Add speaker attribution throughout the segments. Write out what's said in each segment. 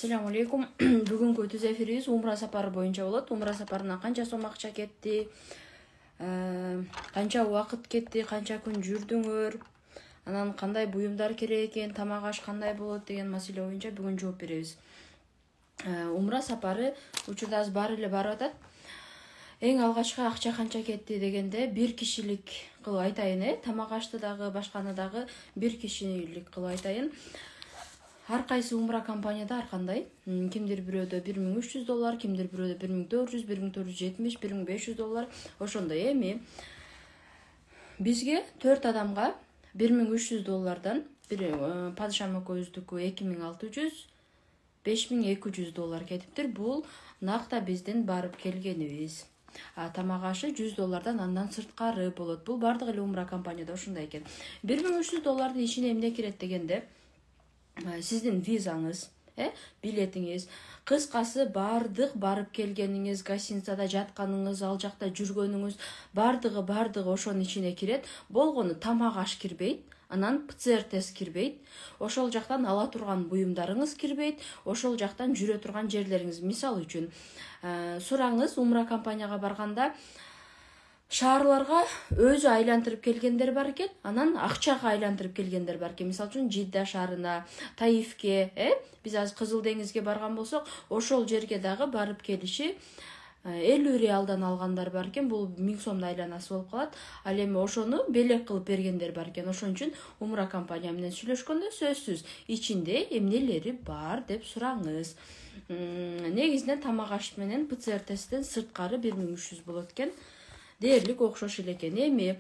Speaker 1: Assalamu алейкум. Бүгүнкү түз эфирибиз умра сапары боюнча болот. Умра сапарына канча сом акча кетти, канча убакыт кетти, канча күн жүрдүңөр, анан кандай буюмдар керек экен, тамак аш кандай болот деген маселе боюнча бүгүн жооп беребиз. Умра сапары учурда азыр баары эле барып атат. Эң алгачкы акча канча кетти дегенде бир кишилик кылып айтайын, тамак ашты дагы, башканы дагы бир кишилик кылып айтайын. Ар кайсы умра компанияда ар кандай. Кимдир бирөөдө $1300, кимдир бирөөдө $1400, $1470, $1500 ошондой. Эми бизге 4 адамга $1300, падышам экөөбүздүкү $2600, $5200 кетиптир. Бул накта биздин барып келгенибиз. Тамак ашы $100 андан сырткары болот. Бул бардык эле умра компанияда ошондой экен. $1300 ичине эмне кирет дегенде, сиздин визаңыз, билетиңиз, кыскасы бардык барып келгениңиз, гостиницада жатканыңыз, ал жакта жүргөнүңүз, бардыгы ошонун ичине кирет. Болгону тамак аш кирбейт, анан ПЦР тест кирбейт, ошол жактан ала турган буюмдарыңыз кирбейт, ошол жактан жүрө турган жерлериңиз. Мисал үчүн, сураңыз умра компанияга барганда шаарларга өзү айлантырып келгендер бар экен, анан акчага айлантырып келгендер бар экен. Мисал үчүн Жидда шаарына, Таифке, биз азыр Кызыл деңизге барган болсок, ошол жерге дагы барып келиши 50 реалдан алгандар бар экен. Бул 1000 сомдун айланасы болуп калат. Ал эми ошону белек кылып бергендер бар экен. Ошон үчүн умра компания менен сүйлөшкөндө сөзсүз ичинде эмнелери бар деп сураңыз. Негизинен тамак аш менен ПЦР тесттен сырткары 1300 болот экен. Дээрлик окшош эле экен. Эми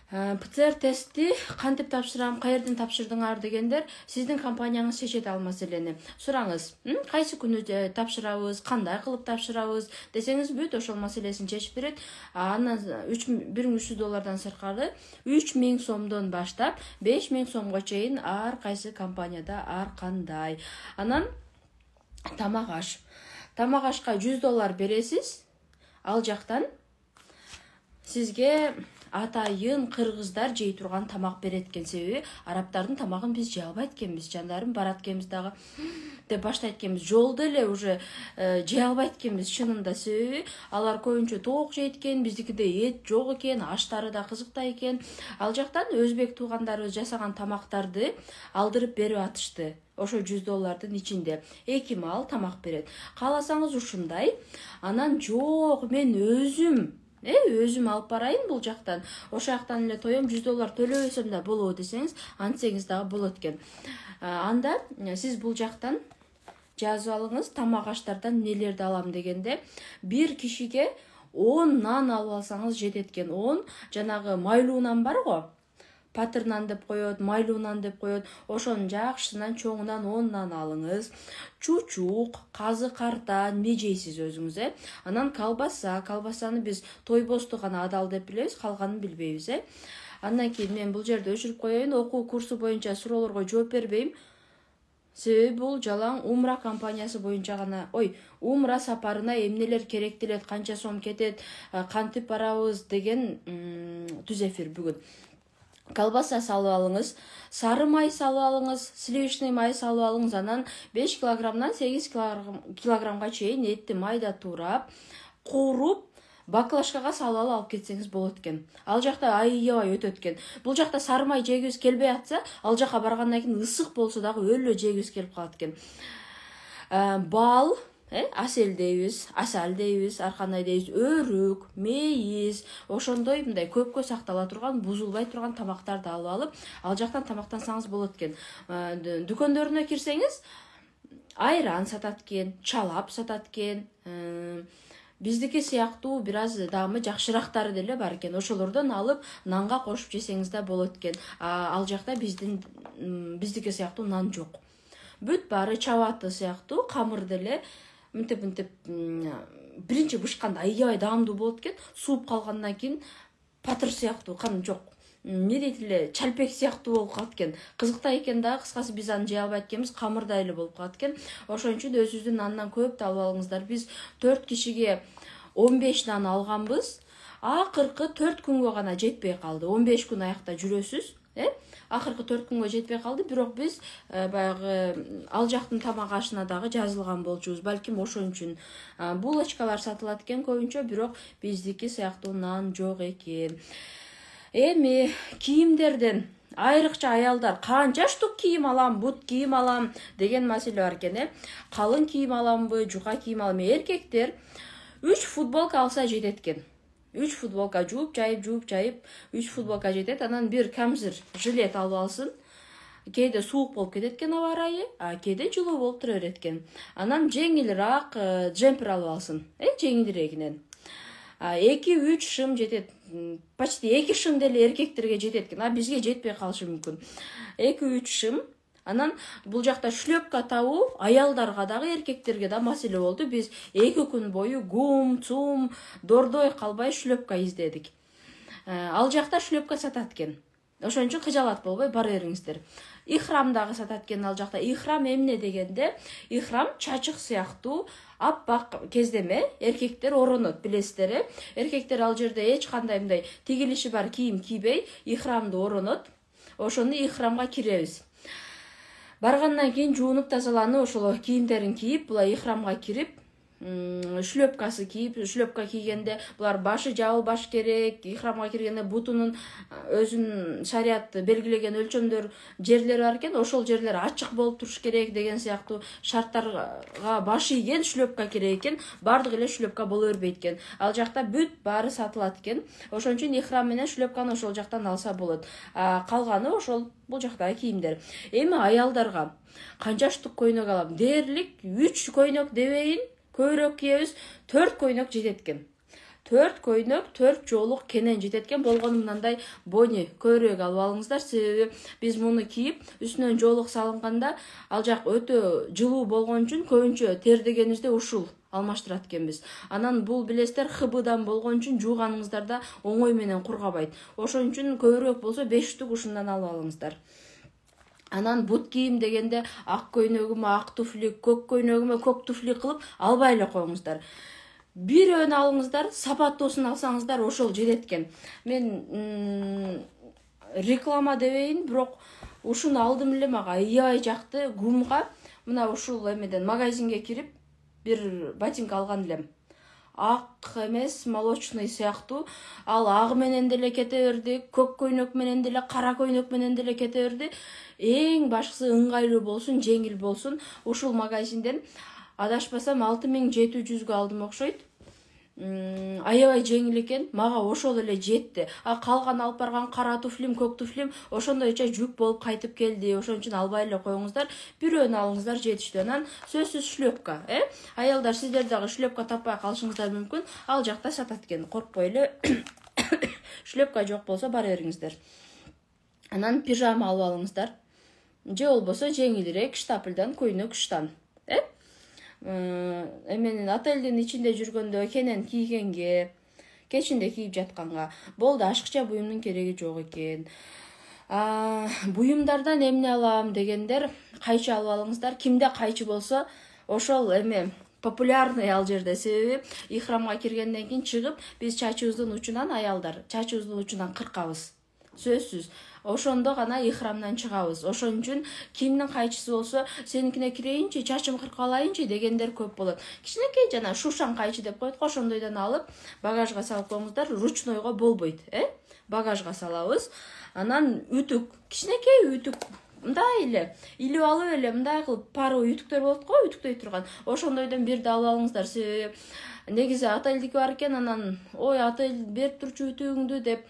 Speaker 1: ПЦР тестти кантип тапшырам, каерден тапшырдыңар дегендер, сиздин компанияңыз чечет ал маселени. Сураңыз, кайсы күнү тапшырабыз, кандай кылып тапшырабыз десеңиз бүт ошол маселесин чечип берет. Анан $1300 сырткары 3000 сомдон баштап 5000 сомго чейин ар кайсы компанияда ар кандай. Анан тамак аш. Тамак ашка $100 бересиз. Ал жактан сизге атайын кыргыздар жей турган тамак берет экен. Себеби арабтардын тамагын биз жей албайт экенбиз. Жандарым барат экенбиз дагы деп баштайт экенбиз. Жолдо эле уже жей албайт экенбиз чынында. Себеби алар көбүнчө тоок жейт экен, биздикиде эт жок экен, аштары да кызыктай экен. Ал жактан өзбек туугандарыбыз жасаган тамактарды алдырып берип атышты. Ошо $100 ичинде 2 маал тамак берет. Кааласаңыз ушундай. Анан жок, мен өзүм алып барайын бул жактан. Ошол жактан эле тоем, $100 төлөбөсөм да болобу десеңиз, антсеңиз дагы болот экен. Анда сиз бул жактан жазып алыңыз, тамак аштардан нелерди алам дегенде, бир кишиге 10 нан алып алсаңыз жетет экен. 10 жанагы майлуу нан бар го. Патыр нан деп коет, майлуу нан деп коет. Ошонун жакшысынан чоңунан 10 нан алыңыз. Чучук, казы картан, не жейсиз өзүңүз, Анан колбасаны биз тойбосту гана адал деп билебиз, калганын билбейбиз, Андан кийин мен бул жерде өчүрүп коеюн, окуу курсу боюнча суроолорго жооп бербейм. Себеби бул жалаң умра компаниясы боюнча гана, умра сапарына эмнелер керектелет, канча сом кетет, кантип барабыз деген түз эфир бүгүн. Колбаса салып алыңыз, сары май салып алыңыз, сливочный май салып алыңыз, анан 5 килограммдан 8 килограммга чейин этти майда туурап, кууруп, баклажкага салып алып кетсеңиз болот экен. Ал жакта аябай өтөт экен. Бул жакта сары май жегибиз келбей атса, ал жака баргандан кийин ысык болсо дагы өлө жегибиз келип калат экен. Бал, асел дейбиз, асал дейбиз, ар кандай дейбиз, өрүк, мейиз, ошондой мындай көпкө сактала турган, бузулбай турган тамактарды алып, ал жактан тамактансаңыз болот экен. Дүкөндөрүнө кирсеңиз, айран сатат экен, чалап сатат экен. Биздики сыяктуу бир аз даамы жакшырактары деле бар экен. Ошолордон алып нанга кошуп жесеңиз да болот экен. Ал жакта биздики сыяктуу нан жок. Бүт баары чабаты сыяктуу, камыр деле мынтип биринчи бышканда аябай даамдуу болот экен. Сууп калгандан кийин патыр сыяктуу, кан жок. Не дейт эле, чалпек сыяктуу болуп калат экен. Кызыктай экен да, кыскасы биз аны жей албайт экенбиз, камырдай эле болуп калат экен. Ошон үчүн өзүңүздүн нандан көп да алып алыңыздар. Биз 4 кишиге 15 нан алганбыз. Акыркы 4 күнгө гана жетпей калды. 15 күн аякта жүрөсүз. Акыркы 4 күнгө жетпей калды, бирок биз баягы ал жактын тамак ашына дагы жазылган болчубуз. Балким ошон үчүн булочкалар сатылат экен көбүнчө, бирок биздики сыяктуу нан жок экен. Эми кийимдерден айрыкча аялдар канча штук кийим алам, бут кийим алам деген маселе бар экен. Калың кийим аламбы, жука кийим аламбы? Эркектер 3 футболка алса жетет экен. 3 футболка жууп жайып 3 футболка жетет. Анан бир камзыр жилет алып алсын. Кээде суук болуп кетет экен аба ырайы, кээде жылуу болуп тура берет экен. Анан жеңилирээк джемпер алып алсын, жеңилирээкинен. 2-3 шым жетет. Почти 2 шым деле эркектерге жетет экен. Бизге жетпей калышы мүмкүн. 2-3 шым. Анан бул жакта шлёпка табуу аялдарга дагы эркектерге да маселе болду. Биз 2 күн бою гум, цум, дордой калбай шлёпка издедик. Ал жакта шлёпка сатат экен. Ошон үчүн кыжалат болбой бара бериңиздер. Ихрам дагы сатат экен ал жакта. Ихрам эмне дегенде, ихрам чачык сыяктуу аппак кездеме эркектер оронот, билесиздер. Эркектер ал жерде эч кандай мындай тигилиши бар кийим кийбей, ихрамды оронот. Ошону ихрамга киребиз. Баргандан кийин жуунуп тазаланып, ошол кийимдерин кийип, булар ихрамга кирип, шлёпкасы кийип, шлёпка кийгенде булар башы жабылбаш керек, ихрамга киргенде бутунун өзүнүн шарият белгилеген өлчөмдөр жерлери бар экен, ошол жерлер ачык болуп туруш керек деген сыяктуу шарттарга баш ийген шлёпка керек экен. Бардык эле шлёпка боло бербейт экен. Ал жакта бүт баары сатылат экен. Ошон үчүн ихрам менен шлёпканы ошол жактан алса болот. Калганы ошол бул жактагы кийимдер. Эми аялдарга канча штук көйнөк алам? Дээрлик 3 көйнөк дебейин, көйрөк кийебиз, 4 көйнөк жетет экен. 4 көйнөк, 4 жоолук кенен жетет экен. Болгону мындай бони көйрөк алып алыңыздар, себеби биз муну кийип, үстүнөн жоолук салынганда ал жак өтө жылуу болгон үчүн көбүнчө тер дегенибизде ушул алмаштырат экенбиз. Анан бул билесиздер хыбыдан болгон үчүн жууганыңыздарда оңой менен кургабайт. Ошон үчүн көбүрөөк болсо 5 штук ушундан алып алыңыздар. Анан бут кийим дегенде ак көйнөгүмө ак туфли, көк көйнөгүмө көк туфли кылып албай эле коюңуздар. Бирөөнү алыңыздар, сапаттоосун алсаңыздар ошол жетет экен. Мен реклама дебейин, бирок ушуну алдым эле, мага аябай жакты. Гумга мына ушул эмеден магазинге кирип бир ботинка алган элем. Ак эмес, молочный сыяктуу. Ал аг менен деле кете берди, көк көйнөк менен деле, кара көйнөк менен деле кете берди. Эң башкысы ыңгайлуу болсун, жеңил болсун. Ушул магазинден адашпасам 6700гө алдым окшойт. Аябай жеңил экен, мага ошол эле жетти. Калган алып барган кара туфлим, көк туфлим ошондойча жүк болуп кайтып келди. Ошон үчүн албай эле коюңуздар, бирөөнү алыңыздар жетиштүү. Анан сөзсүз шлёпка, Аялдар, сиздер дагы шлёпка таппай калышыңыздар мүмкүн. Ал жакта сатат экен, коркпой эле. Шлёпка жок болсо бара бериңиздер. Анан пижама алып алыңыздар. Же болбосо жеңилирээк штапелдан көйнөк штан. Эменин отелдин ичинде жүргөндө кенен кийгенге, кечинде кийип жатканга болду, ашыкча буюмдун кереги жок экен. Буюмдардан эмне алам дегендер, кайчы алып алыңыздар. Кимде кайчы болсо ошол эме популярный ал жерде, себеби ихрамга киргенден кийин чыгып биз чачыбыздын учунан, аялдар чачыбыздын учунан кыркабыз. Сөзсүз. Ошондо гана ихрамдан чыгабыз. Ошон үчүн кимдин кайчысы болсо, сеникине кирейинчи, чачым кыркып алайынчы дегендер көп болот. Кичинекей жана шушан кайчы деп коет, ошондойдон алып багажга салып коюңуздар. Ручнойго болбойт, Багажга салабыз. Анан ütүк, кичинекей ütүк, мындай эле илип алып эле мындай кылып паровый ütүктөр болот го, ütүктөй турган. Ошондойдон бирди алып алыңыздар, себеби негизи отелдики бар экен. Анан ой, отель берип турчу ütүгүңдү деп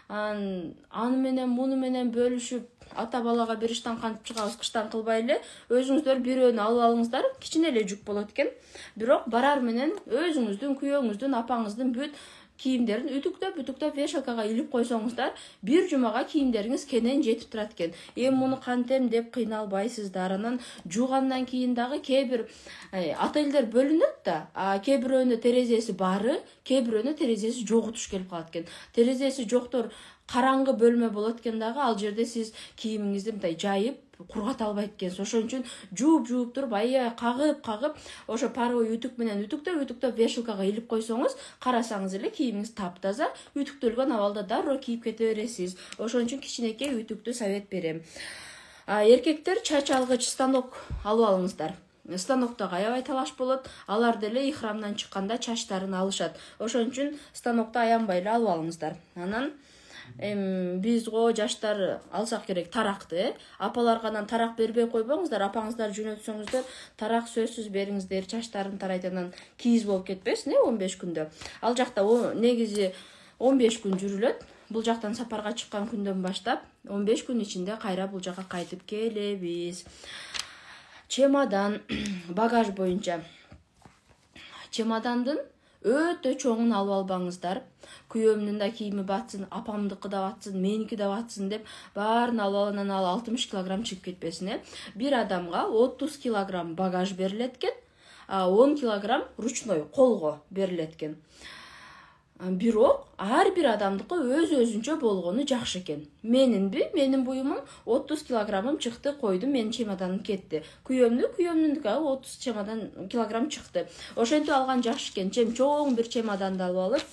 Speaker 1: аны менен муну менен бөлүшүп ата балага бир иштан кантип чыгабыз, кыштан кылбай эле өзүңүздөр бирөөнү алып алыңыздар. Кичине эле жүк болот экен, бирок барар менен өзүңүздүн, күйөөңүздүн, апаңыздын бүт кийимдерин бүтүктөп вешалкага илип койсоңуздар, бир жумага кийимдериңиз кенен жетип турат экен. Эми муну кантем деп кыйналбайсыздар. Анан жуугандан кийин дагы кээ бир отелдер бөлүнөт да, кээ бирөөнү терезеси бары, кээ бирөөнү терезеси жогу туш келип калат экен. Терезеси жоктор караңгы бөлмө болот экен дагы, ал жерде сиз кийимиңизди мындай жайып кургата албайт экенсиз. Ошон үчүн жууп туруп аябай кагып ошо паровой үтүк менен үтүктөп вешалкага илип койсоңуз, карасаңыз эле кийимиңиз таптаза, үтүктөлгөн абалда дароо кийип кете бересиз. Ошон үчүн кичинекей үтүктү совет берем. Эркектер чач алгыч станок алып алыңыздар. Станокто аябай талаш болот. Алар деле ихрамдан чыкканда чачтарын алышат. Ошон үчүн станокто аянбай эле алып алыңыздар. Анан биз жаштар алсак керек таракты. Апаларга анан тарак бербей койбоңуздар. Апаңыздар жөнөтсөңүздөр, тарак сөзсүз бериңиздер, чачтарын тарайт, анан кийиз болуп кетпесин 15 күндө. Ал жакта негизи 15 күн жүрүлөт. Бул жактан сапарга чыккан күндөн баштап 15 күн ичинде кайра бул жака кайтып келебиз. Чемодан, багаж боюнча. Чемодандын өтө чоңун алып албаңыздар. Күйөөмдүн да кийими батсын, апамдыкы да батсын, меники да батсын деп баарын алып алып, ал 60 килограмм чыгып кетпесин. Бир адамга 30 килограмм багаж берилет экен, 10 килограмм ручной колго берилет экен. Бирок ар бир адамдыкы өз-өзүнчө болгону жакшы экен. Менин буюмум 30 килограммым чыкты, койдум, менин чемоданым кетти. Күйөөмдүн 30 килограмм чыкты. Ошентип алган жакшы экен. Чоң бир чемоданды алып алып,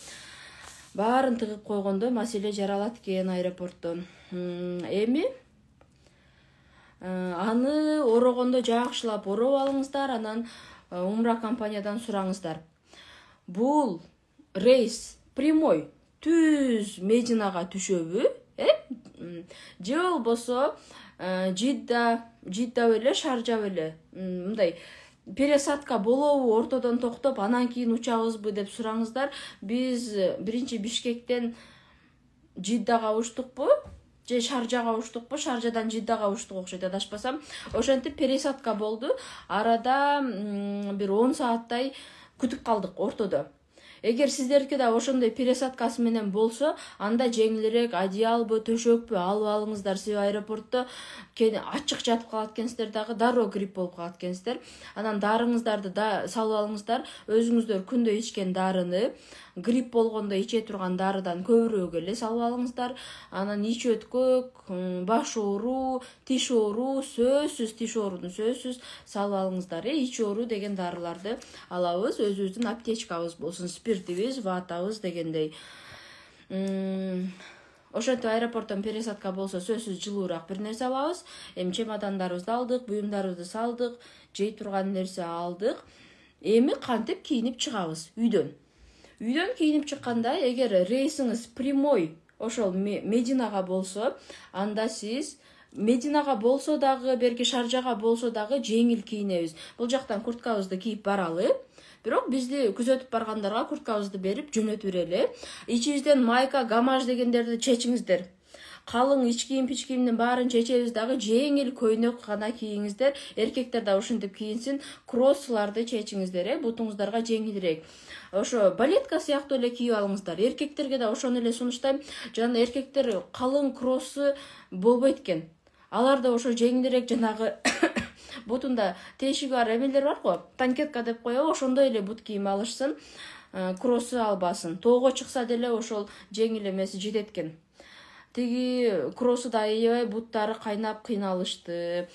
Speaker 1: баарын тыгып койгондо маселе жаралат экен аэропорттон. Эми аны орогондо жакшылап ороп алыңыздар, анан умра компаниядан сураңыздар. Бул рейс прямой түз Мединага түшөбү, же болбосо Жидда беле, Шаржа беле, мындай пересадка болобу, ортодон токтоп, анан кийин учабызбы деп сураңыздар. Биз биринчи Бишкектен Жиддага учтукпу, же Шаржага учтукпу, Шаржадан Жиддага учтук окшойт, адашпасам. Ошентип пересадка болду. Арада бир 10 сааттай күтүп калдык ортодо. Эгер сиздерге да ошондой пересадкасы менен болсо, анда жеңилирээк одеялбы, төшөкпү алып алыңыздар. Себеби аэропортто ачык жатып калат экенсиздер, дагы дароо грипп болуп калат экенсиздер. Анан дарыңыздарды да салып алыңыздар. Өзүңүздөр күндө ичкен дарыны, грипп болгондо иче турган дарыдан көбүрөөк эле салып алыңыздар. Анан ич өткөк, баш оору, тиш оору, тиш ооруну сөзсүз салып алыңыздар. Ич оору деген дарыларды алабыз, өзүбүздүн аптечкабыз болсун, спиртибиз, ватабыз дегендей. Ошентип аэропорттон пересадка болсо сөзсүз жылуураак бир нерсе алабыз. Эми чемодандарыбызды алдык, буюмдарыбызды салдык, жей турган нерсе алдык. Эми кантип кийинип чыгабыз үйдөн? Үйдөн кийинип чыкканда, эгер рейсиңиз прямой ошол Мединага болсо, анда сиз Мединага болсо дагы, берки Шаржага болсо дагы жеңил кийинебиз. Бул жактан курткабызды кийип баралы. Бирок бизди күзөтүп баргандарга курткабызды берип жөнөтүп берели. Ичибизден майка, гамаш дегендерди чечиңиздер. Калың ич кийим, пич кийимдин баарын чечебиз дагы, жеңил көйнөк гана кийиңиздер. Эркектер да ошентип кийинсин. Кроссуларды чечиңиздер, бутуңуздарга жеңилирээк. Ошо балетка сыяктуу эле кийип алыңыздар. Эркектерге да ошону эле сунуштайм. Жана эркектер калың кроссу болбойт экен. Алар да ошо жеңилирээк, жанагы бутунда тешиги бар эмелер бар го, танкетка деп коебу, ошондой эле бут кийим алышсын, кроссу албасын. Тоого чыкса деле ошол жеңил эмеси жетет экен. Тиги кроссу да аябай буттары кайнап кыйналышты.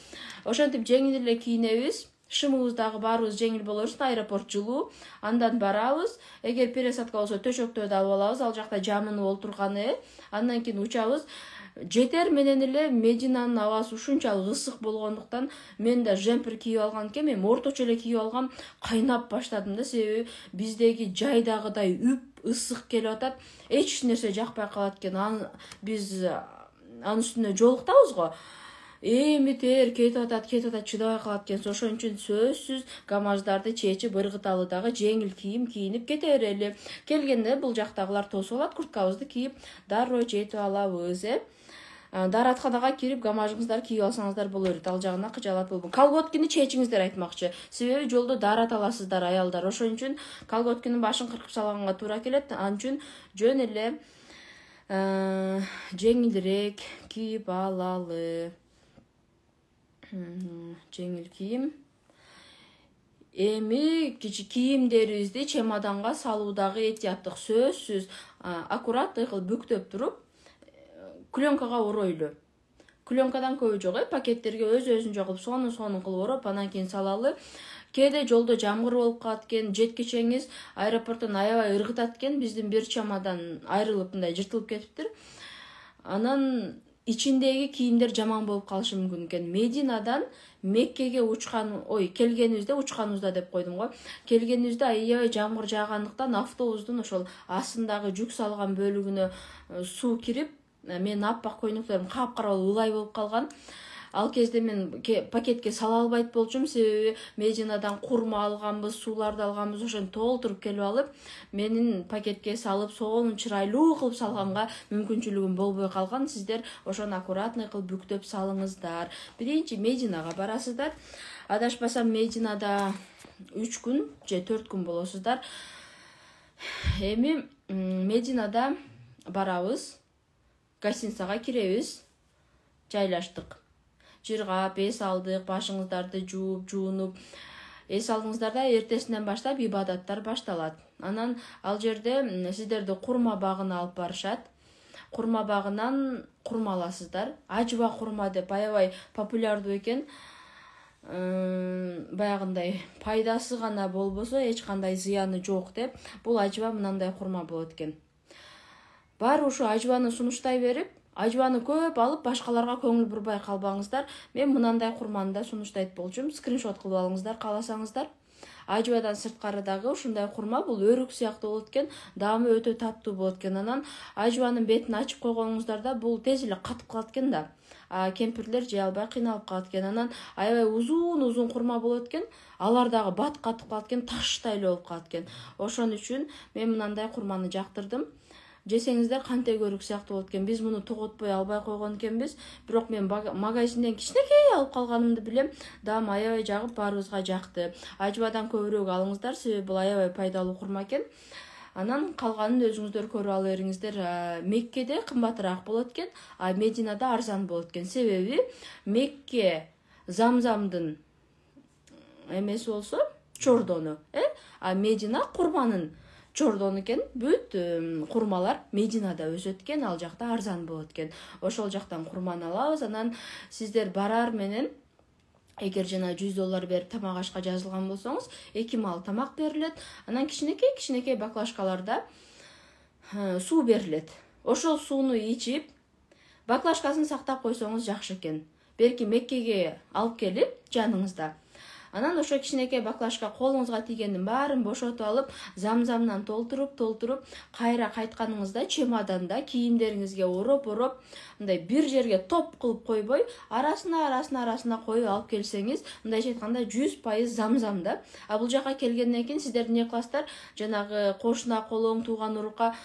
Speaker 1: Ошентип жеңил эле кийинебиз. Шымыбыз дагы баарыбыз жеңил болобуз, аэропорт жылуу. Андан барабыз. Эгер пересадка болсо төшөктөрдү алып алабыз, ал жакта жамынып олтурганы. Андан кийин учабыз. Жетер менен эле Мединанын абасы ушунчалык ысык болгондуктан мен да жемпер кийип алган экен, мен орточо эле кийип алгам, кайнап баштадым да, себеби биздеги жайдагыдай үп ысык келип атат, эч нерсе жакпай калат экен. Биз анын үстүнө жолуктабыз го. Эми тер кетип атат, чыдабай калат экенсиз. Ошон үчүн сөзсүз гамаждарды чечип, ыргыталы дагы жеңил кийим кийинип кете берели. Келгенде бул жактагылар тосуп алат, курткабызды кийип дароо жетип алабыз. Дааратканага кирип гамажыңыздар кийип алсаңыздар боло берет. Ал жагына кыжалат болбоң. Колготкини чечиңиздер айтмакчы. Себеби жолдо даарат аласыздар аялдар. Ошон үчүн колготкинин башын кыркып салганга туура келет. Анын үчүн жөн эле жеңилирээк кийип алалы. Жеңил кийим. Эми кийимдерибизди чемоданга салуудагы этияттык сөзсүз аккуратный кылып бүктөп туруп, пленкага оройлу. Клёнкадан көбү жок, пакеттерге өзүн кылып сонун кылып ороп, анан кийин салалы. Кээде жолдо жамгыр болуп калат экен, жеткичеңиз аэропорттон аябай ыргытат экен, биздин бир чамадан айрылып мындай жыртылып кетиптир. Анан ичиндеги кийимдер жаман болуп калышы мүмкүн экен. Мединадан Меккеге келгенибизде, учканыбызда деп койдум го. Келгенибизде аябай жамгыр жаагандыктан автобустун ошол астындагы жүк салган бөлүгүнө суу кирип, менин аппак көйнөктөрүм капкара ылай болуп калган. Ал кезде мен пакетке сала албайт болчумун, себеби Мединадан курма алганбыз, сууларды алганбыз, ошону толтуруп келип алып, менин пакетке салып, сонун чырайлуу кылып салганга мүмкүнчүлүгүм болбой калган. Сиздер ошону аккуратный кылып бүктөп салыңыздар. Биринчи Мединага барасыздар. Адашпасам Мединада 3 күн же 4 күн болосуздар. Эми Мединада барабыз, гостиницага киребиз, жайлаштык. Жыргап, эс алдык, башыңыздарды жууп, жуунуп. Эс алдыңыздар да эртесинен баштап ибадаттар башталат. Анан ал жерде сиздерди курма багына алып барышат. Курма багынан курма аласыздар. Ажва курма деп аябай популярдуу экен. Баягындай пайдасы гана болбосо эч кандай зыяны жок деп. Бул ажва мынандай курма болот экен. Бар ушу ажваны сунуштай берип, ажваны көп алып, башкаларга көңүл бурбай калбаңыздар. Мен мынандай курманы да сунуштайт болчумун. Скриншот кылып алыңыздар, кааласаңыздар. Ажвадан сырткары дагы ушундай курма, бул өрүк сыяктуу болот экен, даамы өтө таттуу болот экен. Анан ажванын бетин ачып койгонуңуздарда бул тез эле катып калат экен да. Кемпирлер жей албай кыйналып калат экен. Анан аябай узун курма болот экен. Алар дагы бат катып калат экен, таштай эле болуп калат экен. Ошон үчүн мен мынандай курманы жактырдым. Жесеңиздер кантип өрүк сыяктуу болот экен. Биз муну тоготпой албай койгон экенбиз. Бирок мен магазинден кичинекей алып калганымды билем. Даам аябай жагып, баарыбызга жакты. Ажвадан көбүрөөк алыңыздар, себеби бул аябай пайдалуу курма экен. Анан калганын өзүңүздөр көрүп ала бериңиздер. Меккеде кымбатыраак болот экен, а Мединада арзан болот экен. Себеби Мекке Замзамдын эмеси болсо чордону, а Медина курманын чордон экен. Бүт курмалар Мединада өсөт экен, ал жакта арзан болот экен. Ошол жактан курманы алабыз. Анан сиздер барар менен, эгер жана $100 берип тамак ашка жазылган болсоңуз, 2 маал тамак берилет. Анан кичинекей баклажкаларда суу берилет. Ошол сууну ичип, баклажкасын сактап койсоңуз жакшы экен. Берки Меккеге алып келип жаныңызда. Анан ошо кичинекей баклажка колуңузга тийгендин баарын бошотуп алып, замзамдан толтуруп, кайра кайтканыңызда чемоданда кийимдериңизге ороп, мындай бир жерге топ кылып койбой, арасына коюп алып келсеңиз, мындайча айтканда 100% замзам да. А бул жака келгенден кийин сиздер эмне кыласыздар? Жанагы кошуна, колоң, тууган урукка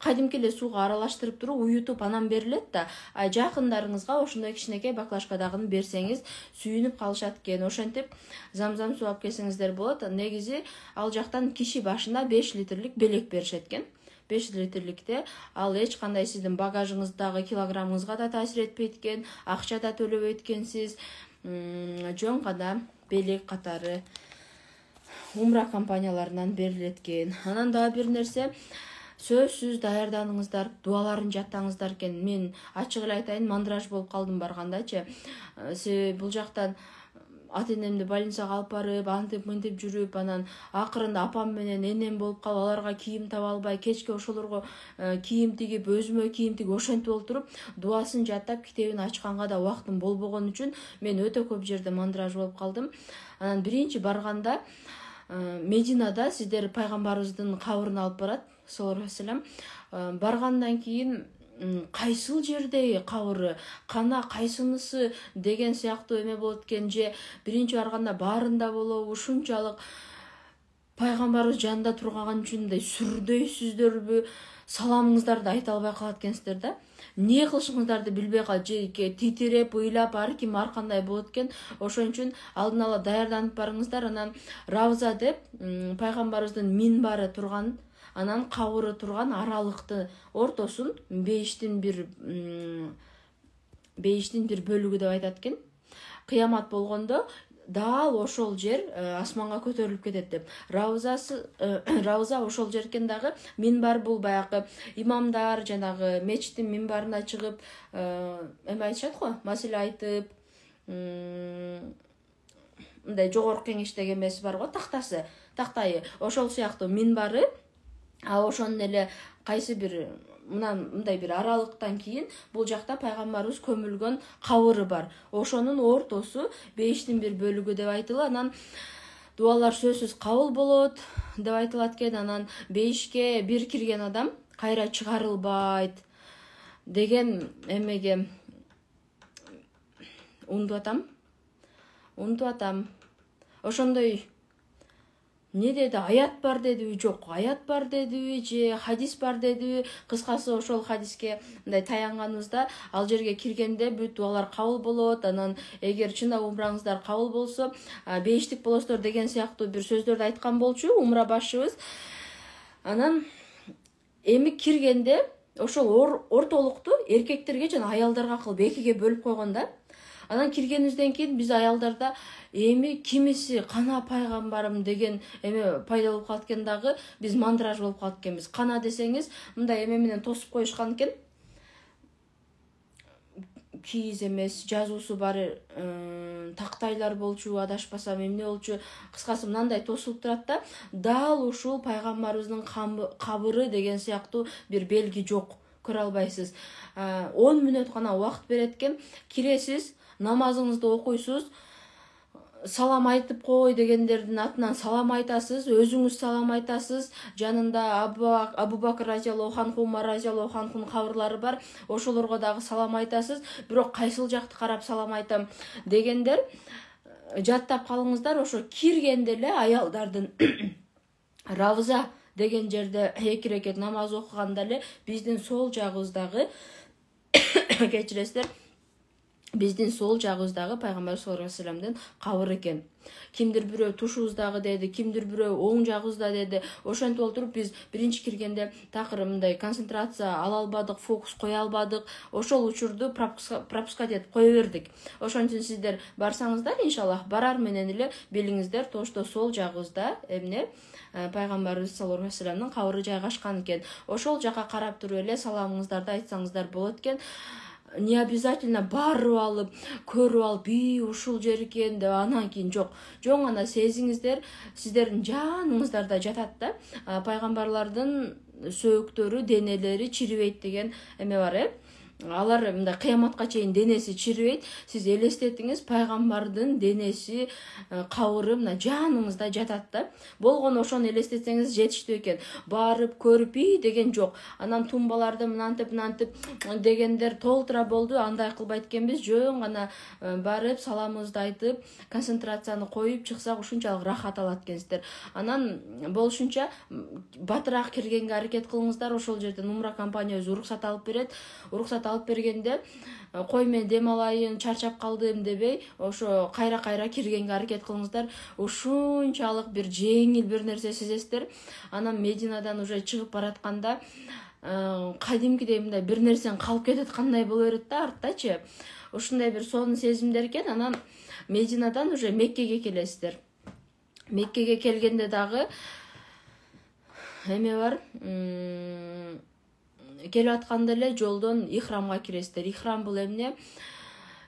Speaker 1: кадимки эле сууга аралаштырып туруп, уютуп анан берилет да. Жакындарыңызга ошондой кичинекей баклажкадагыны берсеңиз, сүйүнүп калышат экен. Ошентип замзам суу алып келсеңиздер болот. Негизи ал жактан киши башына 5 литрлик белек беришет экен. 5 литрликте ал эч кандай сиздин багажыңыздагы килограммыңызга да таасир этпейт экен, акча да төлөбөйт экенсиз. Жөн гана белек катары умра компанияларынан берилет экен. Анан дагы бир нерсе, сөзсүз даярданыңыздар, дуаларын жаттаңыздар экен. Мен ачык эле айтайын, мандраж болуп калдым баргандачы. Себеби бул жактан ата-энемди больницага алып барып, антип-мынтип жүрүп, анан акырында апам менен энем болуп калып, аларга кийим таба албай, кечке ошолорго кийим тигип, өзүмө кийим тигип, ошентип олтуруп, дуасын жаттап, китебин ачканга да убактым болбогон үчүн мен өтө көп жерде мандраж болуп калдым. Анан биринчи барганда Мединада сиздер пайгамбарыбыздын кабырына алып барат, саллаллаху алейхи вассалам. Баргандан кийин кайсыл жерде кабыры, кана кайсынысы деген сыяктуу эме болот экен, же биринчи барганда баарында болобу, ушунчалык пайгамбарыбыз жанында турган үчүн мындай сүрдөйсүздөрбү, саламыңыздарды айта албай калат экенсиздер да. Не кылышыңыздарды билбей калып, же титиреп, ыйлап, ар ким ар кандай болот экен. Ошон үчүн алдын ала даярданып барыңыздар. Анан Равза деп пайгамбарыбыздын минбары турган, анан кабыры турган аралыкты ортосун бейиштин бир бөлүгү деп айтат экен. Кыямат болгондо дал ошол жер асманга көтөрүлүп кетет деп. Рауза ошол жеркен дагы минбар, бул баягы имамдар жанагы мечиттин минбарына чыгып эме айтышат го, маселе айтып, мындай жогорку кеңештеги эмеси бар го, тактайы, ошол сыяктуу минбары. Ошонун эле кайсы бир мындай бир аралыктан кийин бул жакта пайгамбарыбыз көмүлгөн кабыры бар. Ошонун ортосу бейиштин бир бөлүгү деп айтылат. Анан дуалар сөзсүз кабыл болот деп айтылат экен. Анан бейишке бир кирген адам кайра чыгарылбайт деген эмеге унутуп атам. Ошондой не деди, аят бар дедиби, жок аят бар дедиби же хадис бар дедиби? Кыскасы ошол хадиске мындай таянганыбызда ал жерге киргенде бүт дуалар кабыл болот. Анан эгер чындап умраңыздар кабыл болсо бейиштик болосуздар деген сыяктуу бир сөздөрдү айткан болчу умра башчыбыз. Анан эми киргенде ошол ортолукту эркектерге жана аялдарга кылып экиге бөлүп койгон да. Анан киргенибизден кийин биз аялдарда эми кимиси кана пайгамбарым деген эме пайда болуп калат экен дагы, биз мандраж болуп калат экенбиз. Кана десеңиз мындай эме менен тосуп коюшкан экен. Кийиз эмес, жазуусу бар тактайлар болчу, адашпасам эмне болчу. Кыскасы мындай тосулуп турат да, дал ушул пайгамбарыбыздын кабыры деген сыяктуу бир белги жок, көрө албайсыз. 10 мүнөт гана убакыт берет экен. Киресиз, намазыңызды окуйсуз, салам айтып кой дегендердин атынан салам айтасыз, өзүңүз салам айтасыз. Жанында Абу Бакр разияллаху анху, Умар разияллаху анхунун кабырлары бар, ошолорго дагы салам айтасыз. Бирок кайсыл жакты карап салам айтам дегендер жаттап калыңыздар. Ошо киргенде эле аялдардын Равза деген жерде 2 рекет намаз окуганда эле биздин сол жагыбыздагы кечиресиздер, биздин сол жагыбыздагы пайгамбар саллаллаху алейхи вассаламдын кабыры экен. Кимдир бирөө тушубуздагы деди, кимдир бирөө оң жагыбызда деди. Ошентип олтуруп биз биринчи киргенде такыр мындай концентрация ала албадык, фокус кое албадык. Ошол учурду пропускать этип кое бердик. Ошон үчүн сиздер барсаңыздар, иншаллах, барар менен эле билиңиздер, тошто сол жагыбызда эмне пайгамбарыбыз саллаллаху алейхи вассаламдын кабыры жайгашкан экен. Ошол жака карап туруп эле саламыңыздарды айтсаңыздар болот экен. Не обязательно барып алып, көрүп алып, ушул жер экен деп анан кийин жок. Ана сезиңиздер, сиздердин жаныңыздарда жатат да. Пайгамбарлардын сөөктөрү, денелери чирибейт деген эме бар, Алар мындай кыяматка чейин денеси чирибейт. Сиз элестетиңиз, пайгамбардын денеси, кабыры мына жаныңызда жатат да. Болгону ошону элестетсеңиз жетиштүү экен. Барып көрүп деген жок. Анан тумбаларды мынантип дегендер толтура болду. Андай кылбайт экенбиз. Жөн гана барып саламыбызды айтып, концентрацияны коюп чыксак ушунчалык рахат алат экенсиздер. Анан болушунча батыраак киргенге аракет кылыңыздар. Ошол жерден умра компаниябыз уруксат алып берет. Уруксат алып бергенде кой мен дем алайын, чарчап калдым дебей, ошо кайра киргенге аракет кылыңыздар. Ушунчалык бир жеңил бир нерсе сезесиздер. Анан Мединадан уже чыгып баратканда кадимкидей мындай бир нерсен калып кетет кандай боло берет да арттачы. Ушундай бир сонун сезимдер экен. Анан Мединадан уже Меккеге келесиздер. Меккеге келгенде дагы эме бар. Келип атканда эле жолдон ихрамга киресиздер. Ихрам бул эмне?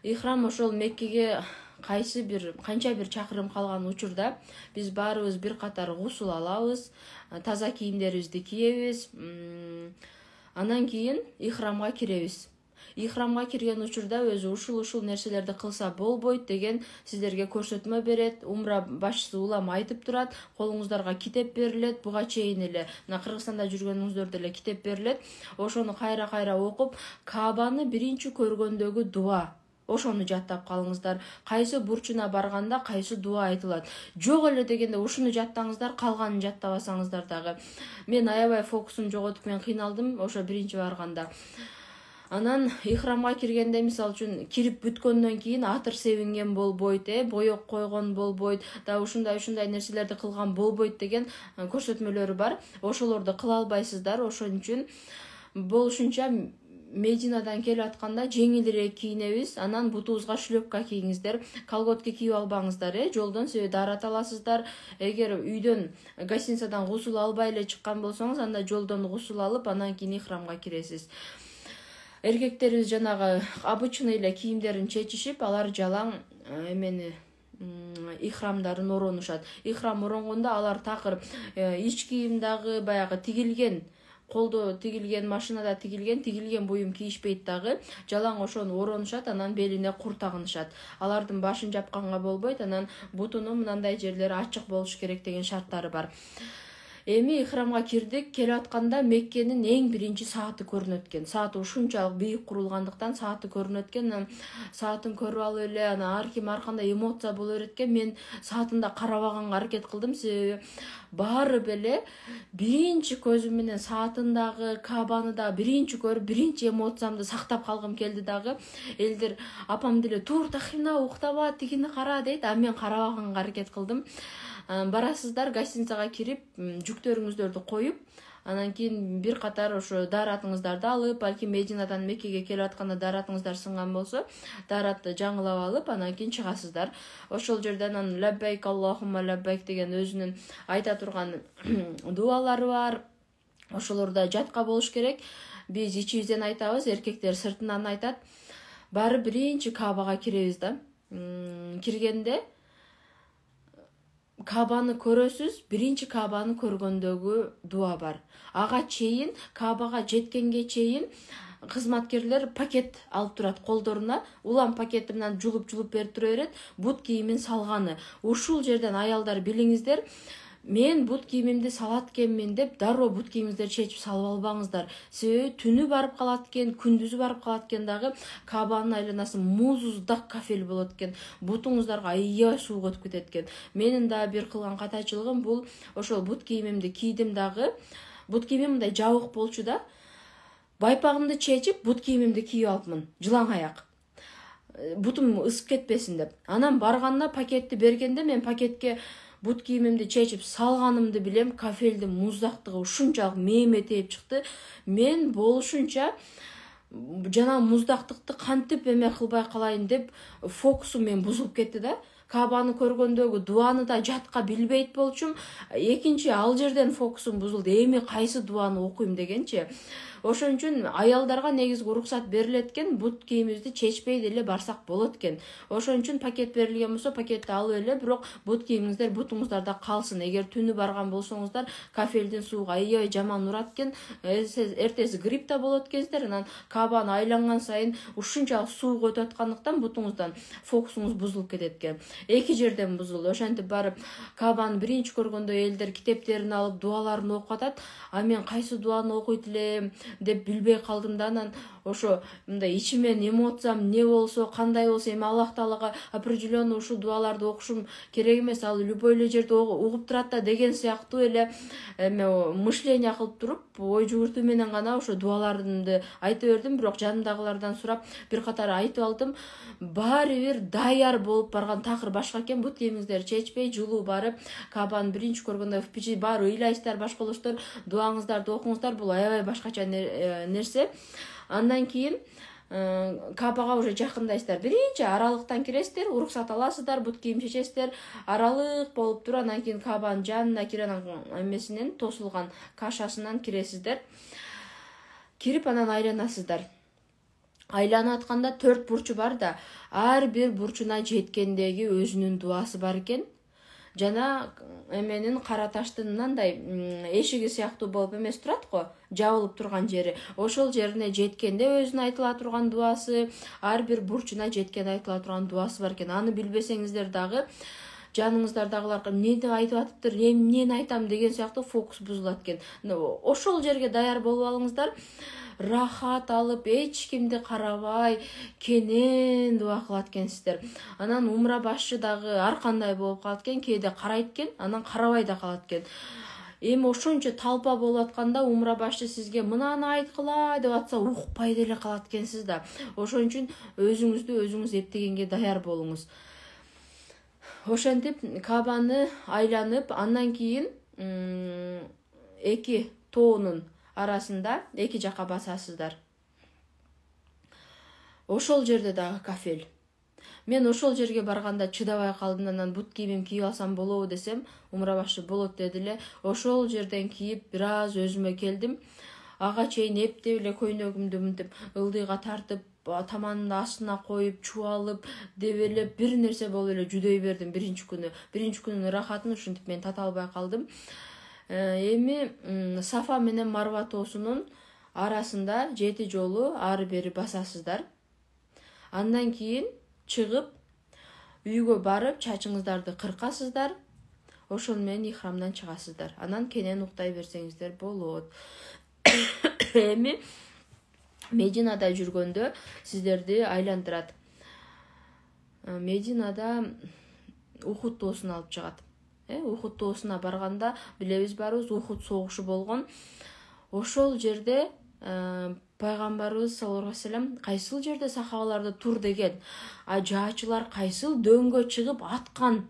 Speaker 1: Ихрам ошол Меккеге канча бир чакырым калган учурда биз баарыбыз бир катар гусул алабыз, таза кийимдерибизди киебиз. Анан кийин ихрамга киребиз. Ихрамга кирген учурда өзү ушул нерселерди кылса болбойт деген сиздерге көрсөтмө берет. Умра башчысы улам айтып турат. Колуңуздарга китеп берилет. Буга чейин эле мына Кыргызстанда жүргөнүңүздөрдө эле китеп берилет. Ошону кайра окуп, Каабаны биринчи көргөндөгү дуа, ошону жаттап калыңыздар. Кайсы бурчуна барганда кайсы дуа айтылат. Жок эле дегенде ушуну жаттаңыздар, калганын жаттабасаңыздар дагы. Мен аябай фокусум жоготуп, мен кыйналдым ошо биринчи барганда. Анан ихрамга киргенде, мисалы үчүн, кирип бүткөндөн кийин атыр себинген болбойт, боек койгон болбойт, да ушундай нерселерди кылган болбойт деген көрсөтмөлөрү бар. Ошолорду кыла албайсыздар. Ошон үчүн болушунча Мединадан келип атканда жеңилирээк кийинебиз, анан бутубузга шлепка кийиңиздер, колготки кийип албаңыздар, жолдон себеби дарат аласыздар. Эгер үйдөн гостиницадан гусул албай эле чыккан болсоңуз, анда жолдон гусул алып, анан кийин ихрамга киресиз. Эркектерибиз жанагы обычный эле кийимдерин чечишип, алар жалаң эмени ихрамдарын оронушат. Ихрам оронгондо алар такыр ич кийим дагы баягы тигилген, колдо тигилген, машинада тигилген буюм кийишпейт дагы. Жалаң ошону оронушат, анан белине кур тагынышат. Алардын башын жапканга болбойт, анан бутунун мындай жерлери ачык болуш керек деген шарттары бар. Эми ихрамга кирдик, келип атканда Меккенин эң биринчи сааты көрүнөт экен. Сааты ушунчалык бийик курулгандыктан сааты көрүнөт экен. Саатын көрүп алып эле анан ар ким ар кандай эмоция боло берет экен. Мен саатында карабаганга аракет кылдым, себеби барып эле биринчи көзүм менен саатындагы Кабаны да биринчи көрүп, биринчи эмоциямды сактап калгым келди дагы. Элдер апам деле тур Тахина уктаба, тигини кара дейт, а мен карабаганга аракет кылдым. Барасыздар, гостиницага кирип, жүктөрүңүздөрдү коюп, анан кийин бир катар ошо даратыңыздарды алып, балки Мединадан Меккеге келип атканда даратыңыздар сынган болсо, даратты жаңылап алып, анан кийин чыгасыздар. Ошол жерден анан лаббайк Аллахумма лаббайк деген өзүнүн айта турган дуалары бар. Ошолорду жатка болуш керек. Биз ичибизден айтабыз, эркектер сыртынан айтат. Баары биринчи Кабага киребиз да. Киргенде Кабаны көрөсүз, биринчи Кабаны көргөндөгү дуа бар. Ага чейин, Кабага жеткенге чейин кызматкерлер пакет алып турат колдоруна, улам пакети менен жулуп берип тура берет, бут кийимин салганы. Ушул жерден аялдар билиңиздер, мен бут кийимимди салат экенмин деп дароо бут кийимиңиздерди чечип салып албаңыздар. Себеби түнү барып калат экен, күндүзү барып калат экен дагы, Кабанын айланасы муздак кафел болот экен. Бутуңуздарга аябай суук өтүп кетет экен. Менин да бир кылган катачылыгым бул, ошол бут кийимимди кийдим дагы. Бут кийимим мындай жабык болчу да. Байпагымды чечип, бут кийимимди кийип алыпмын, жылаң аяк. Бутум ысып кетпесин деп. Анан барганда пакетти бергенде мен пакетке бут кийимимди чечип салганымды билем, кафелдин муздактыгы ушунчалык мээме тээп чыкты. Мен болушунча жана муздактыкты кантип эме кылбай калайын деп фокусум мен бузулуп кетти да. Кабаны көргөндөгү дуаны да жатка билбейт болчум. Экинчи ал жерден фокусум бузулду. Эми кайсы дуаны окуйм дегенчи. Ошон үчүн аялдарга негизги уруксат берилет экен, бут кийимибизди чечпей деле барсак болот экен. Ошон үчүн пакет берилген болсо, пакетти алып эле, бирок бут кийимиңиздер бутуңуздарда калсын. Эгер түнү барган болсоңуздар, кафелдин суугу аябай жаман урат экен. Эртеси грипп болот экенсиздер. Анан Кабаны айланган сайын ушунчалык суук өтүп аткандыктан бутуңуздан фокусуңуз бузулуп кетет экен. Эки жерден бузулду. Ошентип барып Кабаны биринчи көргөндө элдер китептерин алып дуаларын окуп атат. А мен кайсы дуаны окуйт элем деп билбей калдым да. Анан ошо мындай ичимен эмоциям не болсо, кандай болсо, эми Аллах Таалага определенно ушул дуаларды окушум керек эмес, ал любой эле жерде угуп турат да деген сыяктуу эле мышление кылып туруп, ой жүгүртүү менен гана ошо дуаларымды айта бердим. Бирок жанымдагылардан сурап бир катар айтып алдым. Баары бир даяр болуп барган такыр башка экен. Бут кийимиңиздерди чечпей жулуу барып, Кабаны биринчи көргөндө баары ыйлайсыздар, башкалоштор, дуаңыздарды окуңуздар. Бул аябай башкача нерсе. Андан кийин Кабага уже жакындайсыздар. Биринчи аралыктан киресиздер, уруксат аласыздар, бут кийим чечесиздер. Аралык болуп туруп, андан кийин Кабанын жанына кирен эмесинен тосулган кашасынан киресиздер. Кирип анан айланасыздар. Айланып атканда 4 бурчу бар да, ар бир бурчуна жеткендеги өзүнүн дуасы бар экен. Жана эменин кара таштын мындай эшиги сыяктуу болуп эмес турат го, жабылып турган жери. Ошол жерине жеткенде өзүнүн айтыла турган дуасы, ар бир бурчуна жеткенде айтыла турган дуасы бар экен. Аны билбесеңиздер дагы жаныңыздардагылар эмне айтып атыптыр, эмнени айтам деген сыяктуу фокус бузулат экен. Ошол жерге даяр болуп алыңыздар. Рахат алып, эч кимди карабай, кенен дуа кылат экенсиздер. Анан умра башчы дагы ар кандай болуп калат экен, кээде карайт экен, анан карабай да калат экен. Эми ошончо талпа болуп атканда умра башчы сизге мынаны айткыла деп атса, укпай деле калат экенсиз да. Ошон үчүн өзүңүздү өзүңүз эптегенге даяр болуңуз. Ошентип Кабаны айланып, андан кийин эки тоонун арасында эки жака басасыздар. ошол жерде дагы кафель. Мен ошол жерге барганда чыдабай калдым, анан бут кийимим кийип алсам болобу десем, умра башы болот деди эле. Ошол жерден кийип бир аз өзүмө келдим. Ага чейин эптеп эле көйнөгүмдү мынтип ылдыйга тартып, таманын астына коюп, чубалып, дебелеп, бир нерсе болуп эле жүдөй бердим биринчи күнү. Биринчи күнүн рахатын ушинтип мен тата албай калдым. Эми Сафа менен Марва тоосунун арасында 7 жолу ары бери басасыздар. Андан кийин чыгып, үйгө барып, чачыңыздарды кыркасыздар. Ошол менен ихрамдан чыгасыздар. Анан кенен уктай берсеңиздер болот. Эми Мединада жүргөндө сиздерди айландырат. Мединада Ухуд тоосуна алып чыгат. Ухуд тоосуна барганда билебиз барыбыз, Ухуд согушу болгон. Ошол жерде пайгамбарыбыз саллаллаху алейхи вассалам кайсыл жерде сахабаларды тур деген, жаачылар кайсыл дөңгө чыгып аткан,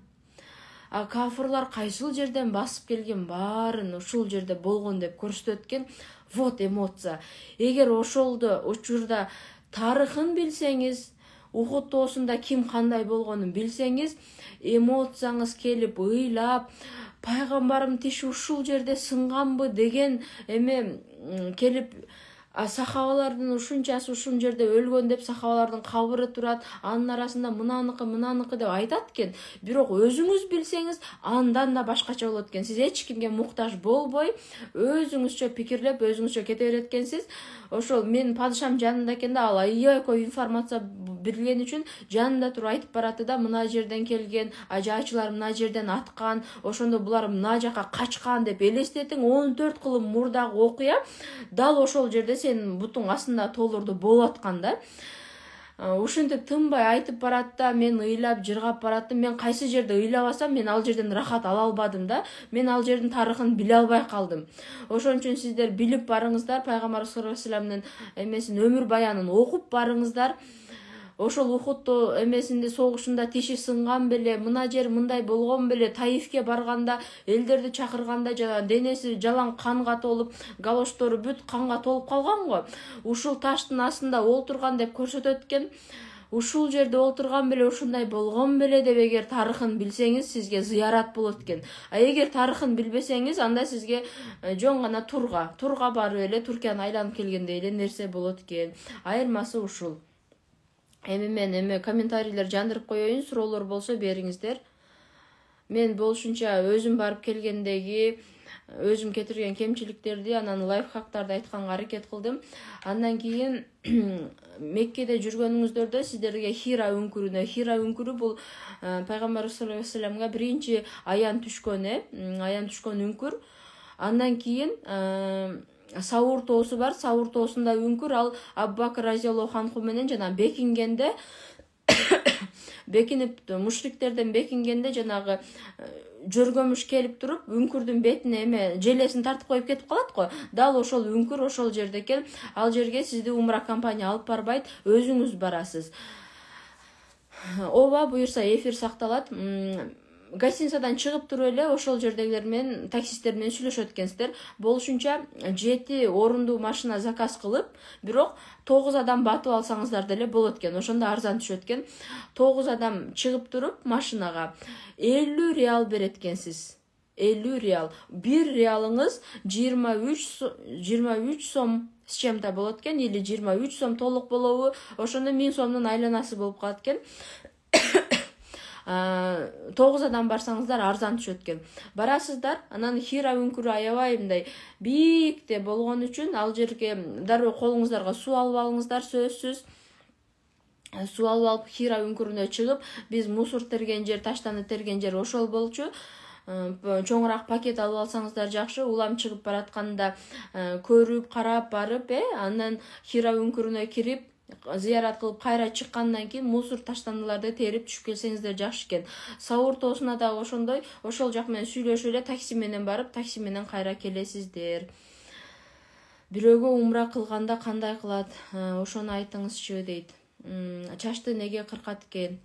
Speaker 1: кафырлар кайсыл жерден басып келген, баарын ушул жерде болгон деп көрсөтөт экен. Вот эмоция. Эгер ошолду учурда тарыхын билсеңиз, Ухуд тоосунда ким кандай болгонун билсеңиз, эмоцияңыз келип, ыйлап, пайгамбарым тиши ушул жерде сынганбы деген эме келип, сахабалардын ушунчасы ушул жерде өлгөн деп сахабалардын кабыры турат, анын арасында мынаныкы деп айтат экен. Бирок өзүңүз билсеңиз, андан да башкача болот экен. Сиз эч кимге муктаж болбой, өзүңүзчө пикирлеп, өзүңүзчө кете берет экенсиз. Ошол менин падышам жанымда экен да, ал аябай көп информация билген үчүн жанымда туруп айтып бараты да, мына жерден келген, жаачылар мына жерден аткан, ошондо булар мына жака качкан деп элестетиң. 14 кылым мурдагы окуя дал ошол жерде сенин бутуң астында толурду болуп аткан да. Ушинтип тынбай айтып барат да, мен ыйлап, жыргап бараттым. Мен кайсы жерде ыйлабасам, мен ал жерден рахат ала албадым да. Мен ал жердин тарыхын биле албай калдым. Ошон үчүн сиздер билип барыңыздар, пайгамбар саллаллаху алейхи вассаламдын эмесин, өмүр баянын окуп барыңыздар. Ошол Ухуд эмесинде согушунда тиши сынган беле, мына жер мындай болгон беле, Таифке барганда элдерди чакырганда жана денеси жалаң канга толуп, галоштору бүт канга толуп калган го. Ушул таштын астында олтурган деп көрсөтөт экен. Ушул жерде олтурган беле, ушундай болгон беле деп эгер тарыхын билсеңиз, сизге зыярат болот экен. Эгер тарыхын билбесеңиз, анда сизге жөн гана турга барып эле Түркияны айланып келгендей эле нерсе болот экен. Айырмасы ушул. Мен комментарийлер жандырып коеюн, суроолор болсо бериңиздер. Мен болушунча өзүм барып келгендеги, өзүм кетирген кемчиликтерди, анан лайфхактарды айтканга аракет кылдым. Андан кийин Меккеде жүргөнүңүздөрдө сиздерге Хира үңкүрү бул пайгамбар саллаллаху алейхи вассаламга биринчи аян түшкөн үңкүр. Андан кийин Саур тоосу бар. Саур тоосунда үңкүр, ал Абу Бакр разияллаху анху менен жана бекингенде, бекинип мушриктерден бекингенде жанагы жөргөмүш келип туруп, үңкүрдүн бетине желесин тартып коюп кетип калат го. Дал ошол үңкүр ошол жерде экен. Ал жерге сизди умра компания алып барбайт, өзүңүз барасыз. Ооба, буюрса эфир сакталат. Гостиницадан чыгып туруп эле ошол жердегилер менен, таксисттер менен сүйлөшөт экенсиздер. Болушунча 7 орундуу машина заказ кылып, бирок 9 адам батып алсаңыздар деле болот экен. Ошондо арзан түшөт экен. 9 адам чыгып туруп машинага 50 реал берет экенсиз. 50 реал. 1 реалыңыз 23 сом с чем-то болот экен, или 23 сом толук болобу. Ошондо 1000 сомдун айланасы болуп калат экен. 9 адам барсаңыздар арзан түшөт экен. Барасыздар, анан Хира үңкүрү аябай мындай бийикте болгон үчүн ал жерге дароо колуңуздарга суу алып алыңыздар, сөзсүз. Суу алып Хира үңкүрүнө чыгып, биз мусор терген жер, таштанды терген жер ошол болчу. Чоңураак пакет алып алсаңыздар жакшы. Улам чыгып баратканда көрүп, карап барып, андан Хира үңкүрүнө кирип, зыярат кылып кайра чыккандан кийин мусор таштандыларды терип түшүп келсеңиздер жакшы экен. Саур тоосуна дагы ошондой, ошол жак менен сүйлөшүп эле такси менен барып, такси менен кайра келесиздер. Бирөөгө умра кылганда кандай кылат? Ошону айтыңызчы дейт. Чачты неге кыркат экен?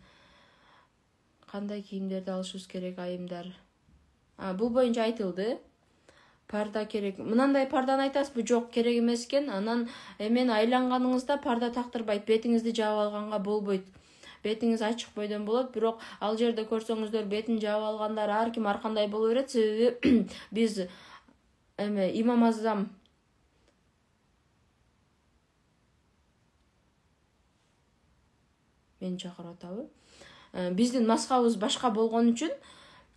Speaker 1: Кандай кийимдерди алышыбыз керек, айымдар? Бул боюнча айтылды. Парда керек. Мынандай парданы айтасызбы? Жок, керек эмес экен. Анан эмен айланганыңызда парда тактырбайт, бетиңизди жаап алганга болбойт. Бетиңиз ачык бойдон болот, бирок ал жерде көрсөңүздөр бетин жаап алгандар ар ким ар кандай боло берет. Себеби биз Имам Азам мени чакырып атабы? Биздин мазхабыбыз башка болгон үчүн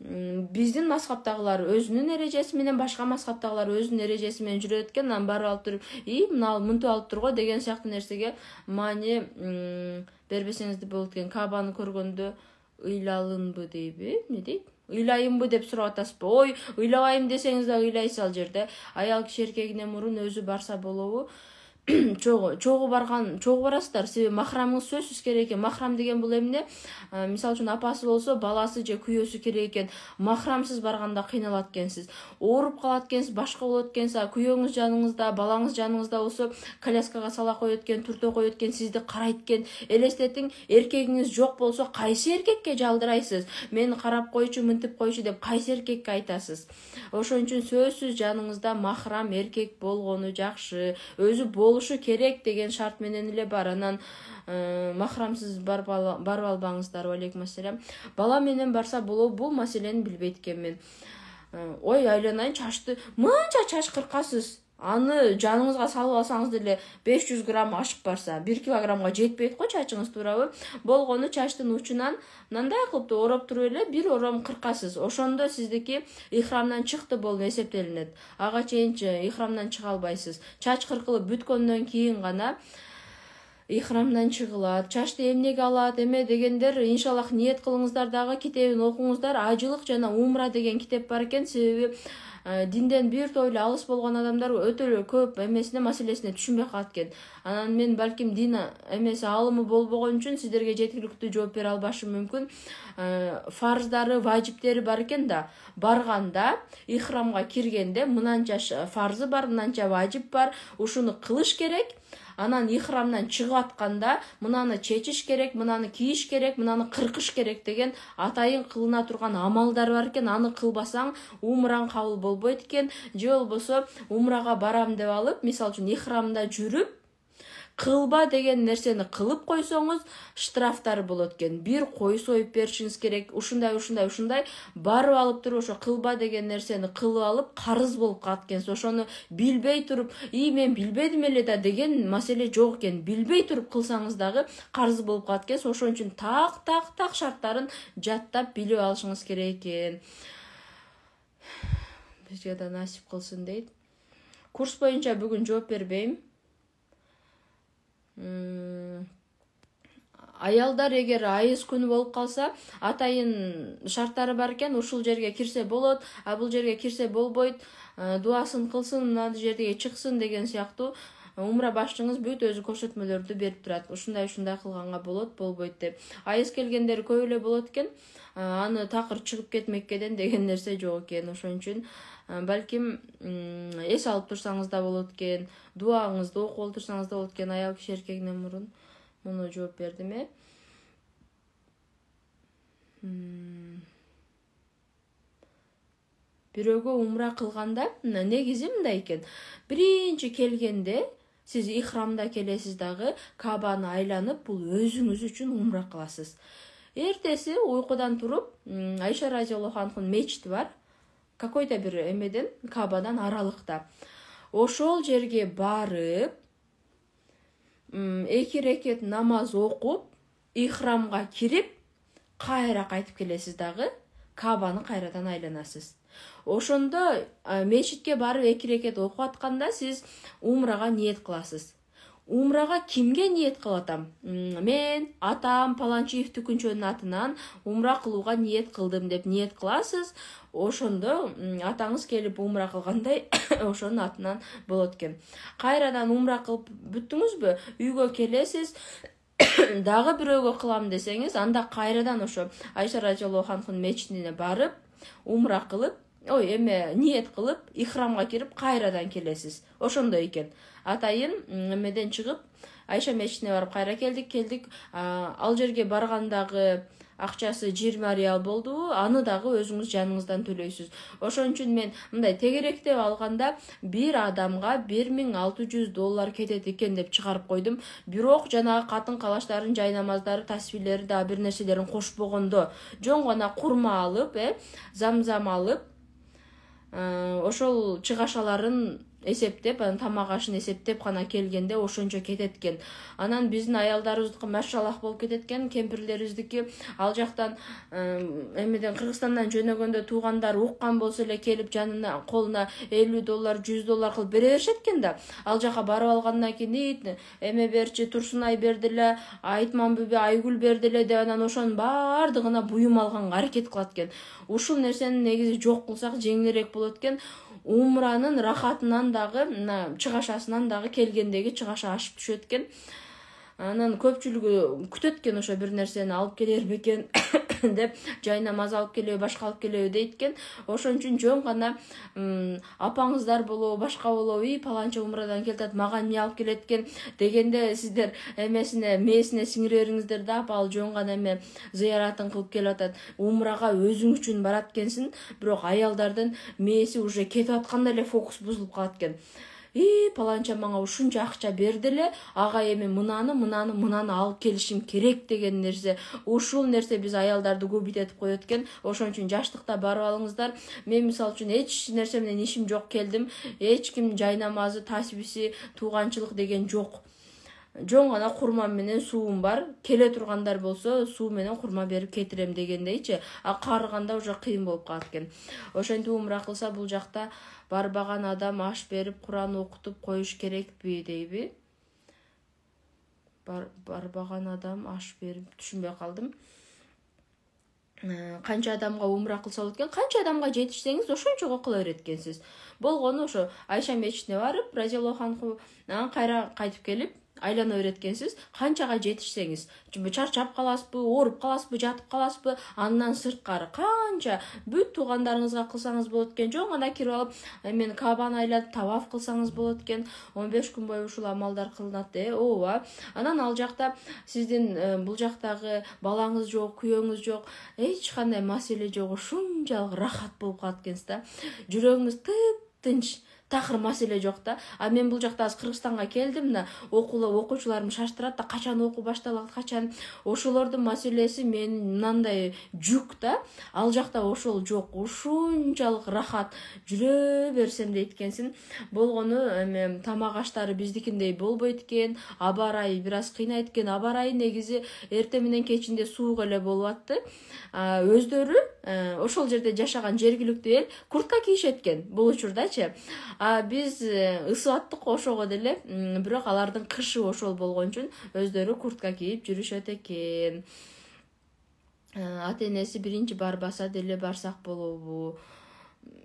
Speaker 1: биздин мазхабтагылар өзүнүн эрежеси менен, башка мазхабтагылар өзүнүн эрежеси менен жүрөт экен. Анан барып алып туруп, мына мынтип алып турго деген сыяктуу нерсеге маани бербесеңиз болот экен. Кабаны көргөндө ыйлалынбы дейби, эмне дейт? Ыйлайынбы деп сурап атасызбы? Ой, ыйлабайм десеңиз да ыйлайсыз ал жерде. Аял киши эркегине мурун өзү барса болобу? чогуу барасыздар. Себеби махрамыңыз сөзсүз керек экен. Махрам деген бул эмне? Мисалы үчүн апасы болсо, баласы же күйөөсү керек экен. Махрамсыз барганда кыйналат экенсиз. Ооруп калат экенсиз, башка болот экенсиз. Күйөөңүз жаныңызда, балаңыз жаныңызда болсо, коляскага сала коет экен, турта коет экен, сизди карайт экен. Элестетиң, эркегиңиз жок болсо, кайсы эркекке жалдырайсыз? Мени карап койчу, мынтип койчу деп кайсы эркекке айтасыз? Ошон үчүн сөзсүз жаныңызда махрам эркек болгону жакшы. Өзү болушу керек деген шарт менен эле бар. Анан махрамсыз барып албаңыздар. Алейкум ассалам. Бала менен барса болобу? Бул маселени билбейт экенмин. Ой, айланайын, чачты мынча чач кыркасыз. Аны жаныңызга салып алсаңыз деле 500 грамм ашып барса, 1 килограммга жетпейт го чачыңыз, туурабы? Болгону чачтын учунан мындай кылып ороп туруп эле бир ором кыркасыз. Ошондо сиздики ихрамдан чыкты болуп эсептелинет. Ага чейинчи ихрамдан чыга албайсыз. Чач кыркылып бүткөндөн кийин гана ихрамдан чыгылат. Чачты эмнеге алат, эме дегендер, иншаллах ниет кылыңыздар, дагы китебин окуңуздар. Ажылык жана умра деген китеп бар экен. Себеби динден бир тойлы алыс болгон адамдар өтө эле көп эмесине, маселесине түшүнбөй калат экен. Анан мен балким дин эмеси алымы болбогон үчүн сиздерге жеткиликтүү жооп бере албашым мүмкүн. Фарздары, важиптери бар экен да. Барганда, ихрамга киргенде мынанча фарзы бар, мынанча важип бар. Ушуну кылыш керек. Анан ихрамдан чыгып атканда мынаны чечиш керек, мынаны кийиш керек, мынаны кыркыш керек деген атайын кылына турган амалдар бар экен. Аны кылбасаң умраң кабыл болбойт экен. Же болбосо умрага барам деп алып, мисалы үчүн ихрамда жүрүп, кылба деген нерсени кылып койсоңуз штрафтары болот экен. Бир кой союп беришиңиз керек. Ушундай барып алып туруп ошо кылба деген нерсени кылып алып карыз болуп калат экенсиз. Ошону билбей туруп, мен билбедим эле да деген маселе жок экен. Билбей туруп кылсаңыз дагы карыз болуп калат экенсиз. Ошон үчүн так шарттарын жаттап билип алышыңыз керек экен. Бизге да насип кылсын дейт. Курс боюнча бүгүн жооп бербейм. Аялдар эгер айыз күнү болуп калса, атайын шарттары бар экен. Ушул жерге кирсе болот, бул жерге кирсе болбойт, дуасын кылсын, мына жерге чыксын деген сыяктуу умра башчыңыз бүт өзү көрсөтмөлөрдү берип турат. Ушундай кылганга болот, болбойт деп. Айыз келгендер көп эле болот экен. Аны такыр чыгып кетмеккеден деген нерсе жок экен. Ошон үчүн балким эс алып турсаңыз да болот экен, дуаңызды окуп олтурсаңыз да болот экен. Аял киши эркегинен мурун муну жооп бердим. Бирөөгө умра кылганда негизи мындай экен. Биринчи келгенде сиз ихрамда келесиз дагы, Кабаны айланып, бул өзүңүз үчүн умра кыласыз. Эртеси уйкудан туруп, Айша разияллаху анхунун мечити бар. Какой-то бир эмеден, Кабадан аралыкта. Ошол жерге барып, 2 рекет намаз окуп, ихрамга кирип, кайра кайтып келесиз дагы, Кабаны кайрадан айланасыз. Ошондо мечитке барып 2 рекет окуп атканда сиз умрага ниет кыласыз. Умрага кимге ниет кылып атам? Мен атам Паланчиев Түкүнчөнүн атынан умра кылууга ниет кылдым деп ниет кыласыз. Ошондо атаңыз келип умра кылгандай ошонун атынан болот экен. Кайрадан умра кылып бүттүңүзбү? Үйгө келесиз. Дагы бирөөгө кылам десеңиз, анда кайрадан ошо Айша разияллаху анхунун мечитине барып, умра кылып, ниет кылып, ихрамга кирип, кайрадан келесиз. Ошондой экен. Атайын эмеден чыгып, Айша мечитине барып кайра келдик. Ал жерге баргандагы акчасы 20 реал болду, аны дагы өзүңүз жаныңыздан төлөйсүз. Ошон үчүн мен мындай тегеректеп алганда бир адамга $1600 кетет экен деп чыгарып койдум. Бирок жанагы катын калаштардын жай намаздары, тасбирлери да бир нерселерин кошпогондо жон гана курма алып, замзам алып, ошол чыгашаларын эсептеп, тамак ашын эсептеп гана келгенде ошончо кетет экен. Анан биздин аялдарыбыздыкы машаллах болуп кетет экен, кемпирлерибиздики ал жактан эмеден Кыргызстандан жөнөгөндө туугандар уккан болсо эле келип жанына колуна $50, $100 кылып бере беришет экен да. Ал жака барып алгандан кийин эме берчи, Турсунай бердиле, Айтман бүбү, Айгүл бердиле деп анан ошонун баардыгына буюм алганга аракет кылат экен. Ушул нерсени негизи жок кылсак жеңилирээк болот экен. Умранын рахатынан дагы, чыгашасынан дагы келгендеги чыгаша ашып түшөт экен. Анан көпчүлүгү күтөт экен, ошо бир нерсени алып келер бекен деп, жай намаз алып келеби, башка алып келеби дейт экен. Ошон үчүн жөн гана апаңыздар болобу, башка болобу, паланча умрадан келатат, мага эмне алып келет экен дегенде сиздер мээсине сиңире бериңиздер да, ал жөн гана эме зыяратын кылып келип атат. Умрага өзүң үчүн барат экенсиң, бирок аялдардын мээси уже кетип атканда эле фокус бузулуп калат экен. Паланча мага ушунча акча берди эле, ага эми мынаны алып келишим керек деген нерсе. Ушул нерсе биз аялдарды көбүйтүп коет экен. Ошон үчүн жаштыкта барып алыңыздар. Мен мисалы үчүн эч нерсе менен ишим жок келдим. Эч ким жай намазы, тасбиси, тууганчылык деген жок. Жон гана курма менен суум бар. Келе тургандар болсо суу менен курма берип кетирем дегендейчи. Карыганда уже кыйын болуп калат экен. Ошентип умра кылса бул жакта барбаган адам аш берип, Куран окутуп коюш керекпи дейби? Барбаган адам аш берип, түшүнбөй калдым. Канча адамга умра кылса болот экен? Канча адамга жетишсеңиз ошончого кыла берет экенсиз. Болгону ошо Айша мечитине барып, разияллаху анху, кайра кайтып келип айлана берет экенсиз. Канчага жетишсеңиз, чарчап каласызбы, ооруп каласызбы, жатып каласызбы, андан сырткары канча бүт туугандарыңызга кылсаңыз болот экен. Жон гана кирип алып, мен Кабаны айланып таваф кылсаңыз болот экен. 15 күн бою ушул амалдар кылынат, ооба. Анан ал жакта сиздин бул жактагы балаңыз жок, күйөөңүз жок, эч кандай маселе жок, ушунчалык рахат болуп калат экенсиз да. Жүрөгүңүз тып-тынч, такыр маселе жок да. Мен бул жакта Кыргызстанга келдим да, окуучуларым шаштырат да, качан окуу башталат, качан. Ошолордун маселеси мен мындай жүк да. Ал жакта ошол жок. Ушунчалык рахат, жүрө берсем дейт экенсиң. Болгону эми тамак аштары биздикиндей болбойт экен. Аба ырайы бир аз кыйнайт экен. Аба ырайы негизи эртең менен кечинде суук эле болуп атты. Өздөрү ошол жерде жашаган жергиликтүү эл куртка кийишет экен бул учурдачы. Биз ысып аттык ошого деле, бирок алардын кышы ошол болгон үчүн өздөрү куртка кийип жүрүшөт экен. Ата-энеси биринчи барбаса деле барсак болобу?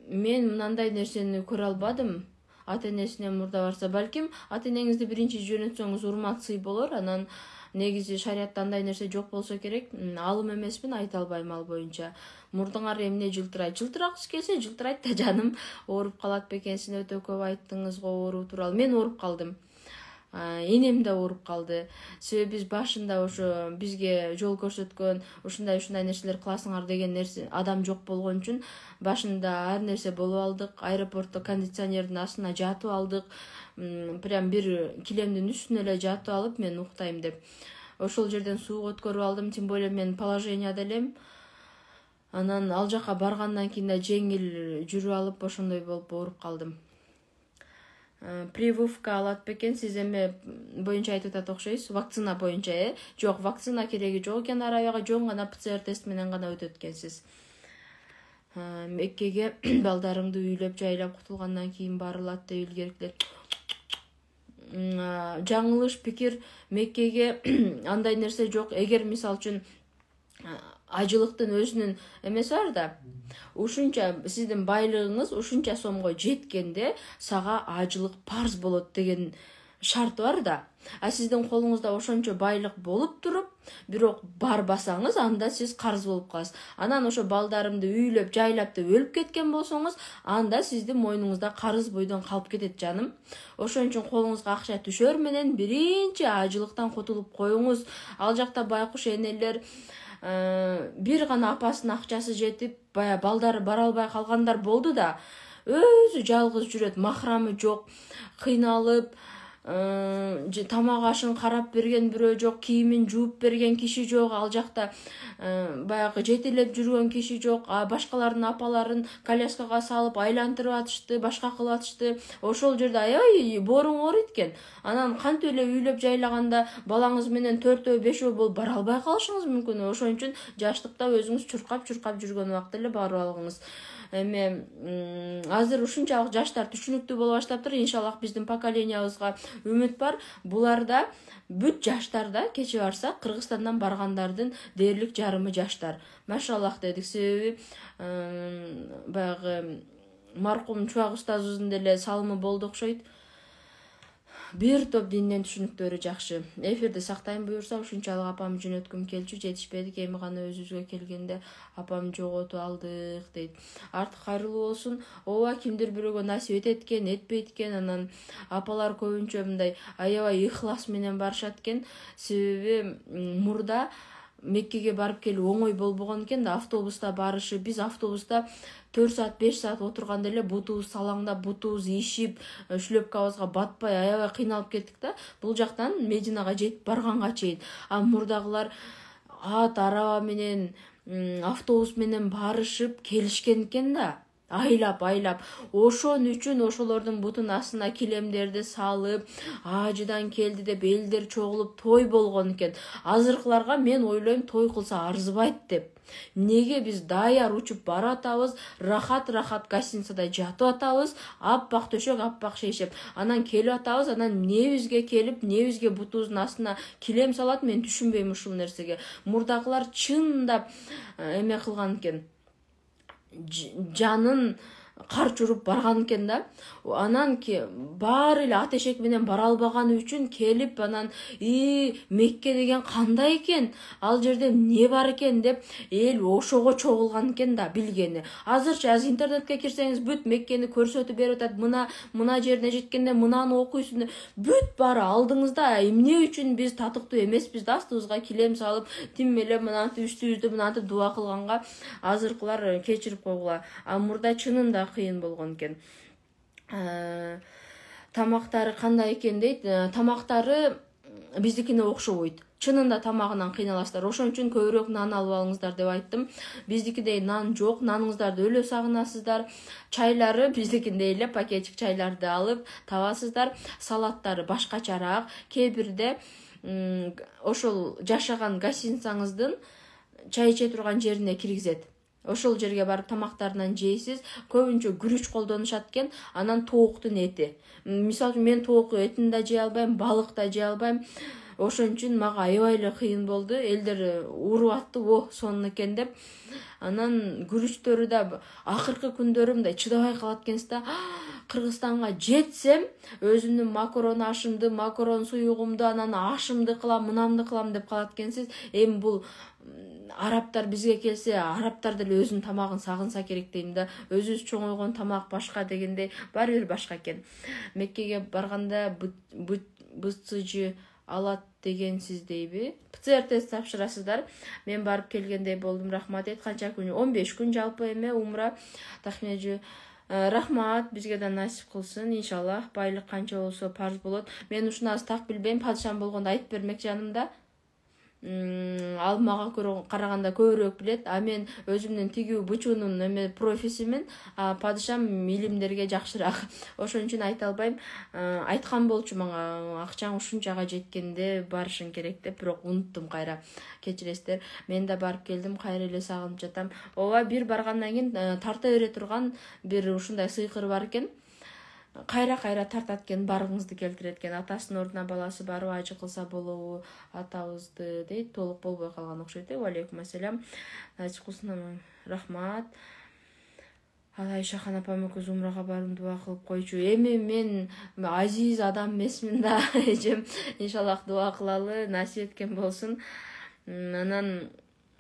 Speaker 1: Мен мындай нерсени көрө албадым. Ата-энесине мурда барса, балким ата-энеңизди биринчи жөнөтсөңүз урмат сый болор. Анан негизи шариятта андай нерсе жок болсо керек. Алым эмесмин, айта албайм ал боюнча. Мурдуңар эмне жылтырайт? Жылтырагысы келсе жылтырайт да жаным. Ооруп калат бекенсиң, өтө көп айттыңыз го ооруу тууралуу. Мен ооруп калдым. Энем да ооруп калды. Себеби биз башында ошо бизге жол көрсөткөн, ушундай нерселер кыласыңар деген нерсе адам жок болгон үчүн башында ар нерсе болуп алдык. Аэропортто кондиционердин астына жатып алдык. Прям бир килемдин үстүнө эле жатып алып мен уктайм деп. Ошол жерден суук өткөрүп алдым, тем более мен положенияда элем. Анан ал жака баргандан кийин да жеңил жүрүп алып ошондой болуп ооруп калдым. Прививка алат бекен, сиз эме боюнча айтып атат окшойсуз, вакцина боюнча, Жок, вакцина кереги жок экен Арабияга, жөн гана ПЦР тест менен гана өтөт экенсиз. Меккеге балдарыңды үйлөп жайлап кутулгандан кийин барылат деп илгеркилер. Жаңылыш пикир, Меккеге андай нерсе жок. Эгер мисалы үчүн ажылыктын өзүнүн эмеси бар да, ушунча сиздин байлыгыңыз ушунча сомго жеткенде сага ажылык парз болот деген шарт бар да. Сиздин колуңузда ошончо байлык болуп туруп, бирок барбасаңыз, анда сиз карыз болуп каласыз. Анан ошо балдарымды үйлөп жайлап деп өлүп кеткен болсоңуз, анда сиздин мойнуңузда карыз бойдон калып кетет жаным. Ошон үчүн колуңузга акча түшөр менен биринчи ажылыктан кутулуп коюңуз. Ал жакта байкуш энелер бир гана апасынын акчасы жетип баягы балдары бара албай калгандар болду да, өзү жалгыз жүрөт, махрамы жок, кыйналып, тамак ашын карап берген бирөө жок, кийимин жууп берген киши жок, ал жакта баягы жетелеп жүргөн киши жок, башкалардын апаларын коляскага салып айлантырып атышты, башка кылып атышты. Ошол жерде аябай бооруң ооруйт экен. Анан кантип эле үйлөп жайлаганда балаңыз менен 4-өө 5-өө болуп бара албай калышыңыз мүмкүн. Ошон үчүн жаштыкта өзүңүз чуркап жүргөн убакта эле барып алыңыз. Эми азыр ушунчалык жаштар түшүнүктүү боло баштаптыр. Иншаллах биздин поколениябызга үмүт бар. Буларда бүт жаштарда кече барса Кыргызстандан баргандардын дээрлик жарымы жаштар. Машаллах дедик, себеби баягы маркум Чубак устазыбыздын деле салымы болду окшойт. Бир топ динден түшүнүктөрү жакшы. Эфирди сактайын буюрса, ушунчалык апам жөнөткүм келчү, жетишпедик, эми гана өзүбүзгө келгенде апам жоготуп алдык дейт. Артык кайрылуу болсун. Ооба, кимдир бирөөгө насип этет экен, этпейт экен. Анан апалар көбүнчө мындай аябай ыхлас менен барышат экен. Себеби мурда Меккеге барып келүү оңой болбогон экен да, автобуста барышы. Биз автобуста 4 саат 5 саат отурганда эле бутубуз салаңдап, бутубуз ишип, шлепкабызга батпай аябай кыйналып кеттик да. Бул жактан Мединага жетип барганга чейин. Мурдагылар ат араба менен, автобус менен барышып келишкен экен да. Айлап. Ошон үчүн ошолордун бутун астына килемдерди салып, ажыдан келди деп элдер чогулуп той болгон экен. Азыркыларга мен ойлойм той кылса арзыбайт деп. Неге биз даяр учуп бара атабыз, рахат гостиницада жатып атабыз, аппак төшөк, аппак шейшеп. Анан келип атабыз, анан эмнебизге келип, эмнебизге бутубуздун астына килем салат, мен түшүнбөйм ушул нерсеге. Мурдагылар чындап эме кылган экен. Жанын карч уруп барган экен да. Анан баары эле ат эшек менен бара албаганы үчүн келип, анан Мекке деген кандай экен, ал жерде эмне бар экен деп эл ошого чогулган экен да, билгени. Азырчы интернетке кирсеңиз бүт Меккени көрсөтүп берип атат. Мына жерине жеткенде мынаны окуйсуң. Бүт баары алдыңызда. Эмне үчүн биз татыктуу эмеспиз да, астыбызга килем салып, тим эле мынантип үстүбүздү мынантип дуа кылганга азыркылар кечирип койгула. Мурда чынында кыйын болгон экен. Тамактары кандай экен дейт. Тамактары биздикине окшобойт. Чынында тамагынан кыйналасыздар. Ошон үчүн көбүрөөк нан алып алыңыздар деп айттым. Биздикидей нан жок, наныңыздарды өлө сагынасыздар. Чайлары биздикиндей эле пакетик чайларды алып табасыздар. Салаттары башкачараак. Кээ бирде ошол жашаган гостиницаңыздын чай иче турган жерине киргизет. Ошол жерге барып тамактарынан жейсиз. Көбүнчө күрүч колдонушат экен, анан тооктун эти. Мисалы үчүн мен тоок этин да жей албайм, балык да жей албайм. Ошон үчүн мага аябай эле кыйын болду. Элдер уруп атты, сонун экен деп. Анан күрүчтөрү да акыркы күндөрү мындай чыдабай калат экенсиз да. Кыргызстанга жетсем, өзүмдүн макарон ашымды, макарон суюгумду, анан ашымды кылам, мынамды кылам деп калат экенсиз. Эми бул арабтар бизге келсе, арабтар деле өзүнүн тамагын сагынса керек дейм да. Өзүбүз чоңойгон тамак башка дегендей, баары бир башка экен. Меккеге барганда БЦЖ алат дегенсиз дейби. ПЦР тест тапшырасыздар. Мен барып келгендей болдум, рахмат эйт. Канча күн? 15 күн жалпы эме умра. Тахмежи рахмат, бизге да насип кылсын иншаллах. Байлык канча болсо парз болот. Мен ушуну аз так билбейм, падышам болгондо айтып бермек жанымда. Ал мага караганда көбүрөөк билет. Мен өзүмдүн тигүү бычуунун эме профисимин, падышам илимдерге жакшыраак. Ошон үчүн айта албайм. Айткан болчу мага, акчаң ушунчага жеткенде барышың керек деп, бирок унуттум кайра. Кечиресиздер. Мен да барып келдим, кайра эле сагынып жатам. Ооба, бир баргандан кийин тарта бере турган бир ушундай сыйкыр бар экен. Кайра тартат экен, баргыңызды келтирет экен. Атасынын ордуна баласы барып ажы кылса болобу атабызды дейт. Толук болбой калган окшойт. Алейкум ассалам. Насип кылсын, рахмат. Айшахан апам экөөбүз умрага барып дуа кылып койчу. Эми мен азиз адам эмесмин да, эжем. Иншаллах дуа кылалы, насип эткен болсун. Анан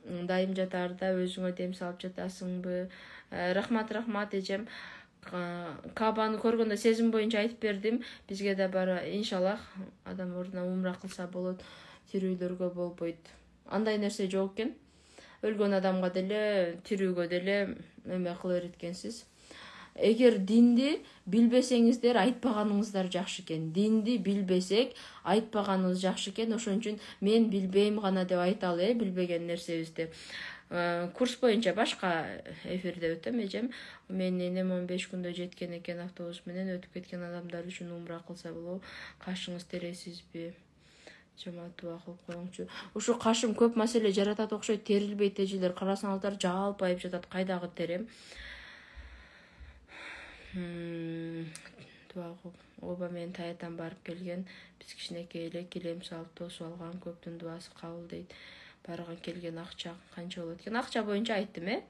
Speaker 1: дайым жатаарда өзүңө дем салып жатасыңбы? Рахмат эжем. Кабаны көргөндө сезим боюнча айтып бердим. Бизге да бар, иншаллах, адам ордуна умра кылса болот, тирүүлөргө болбойт. Андай нерсе жок экен. өлгөн адамга деле тирүүгө деле эме кыла берет экенсиз. Эгер динди билбесеңиздер айтпаганыңыздар жакшы экен. Динди билбесек айтпаганыбыз жакшы экен. Ошон үчүн мен билбейм гана деп айталы, билбеген нерсебизди. Курс боюнча башка эфирде өтөм эжем. Менин энем 15 күндө жеткен экен, автобус менен өтүп кеткен адамдар үчүн умра кылса болобу? Кашыңыз тересизби? Жамаат дуа кылып коюңчу. Ушу кашым көп маселе жаратат окшойт, терилбейт эжелер. Карасаңыздар жалпайып жатат, кайдагы терем. Дуа кылып, оба менен таятан барып келген. Биз кичинекей эле килем салып тосуп алган, көптүн дуасы кабыл дейт. Барган келген акча канча болот экен? Акча боюнча айттым,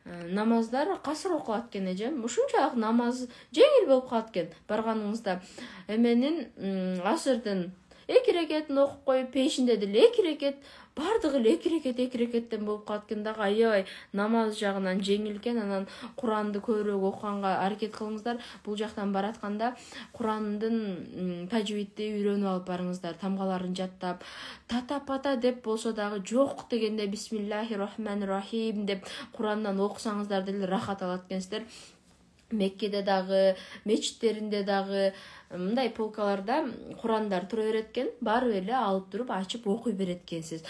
Speaker 1: намаздар касыр окулат экен эжем. Ушунчалык намаз жеңил болуп калат экен. Барганыңызда эменин асырдын 2 рекетин окуп коюп, пешинде деле 2 рекет, бардыгы эле 2 рекеттен болуп калат экен. Дагы аябай намаз жагынан жеңил экен. Анан Куранды көбүрөөк окуганга аракет кылыңыздар. Бул жактан баратканда Курандын тажвидди үйрөнүп алып барыңыздар. Тамгаларын жаттап, тата-пата деп болсо дагы жок дегенде бисмиллахир-рахманир-рахим деп Курандан окусаңыздар деле рахат алат экенсиздер. Меккеде дагы, мечиттеринде дагы мындай полкаларда Курандар тура берет экен. Барып эле алып туруп ачып окуй берет экенсиз.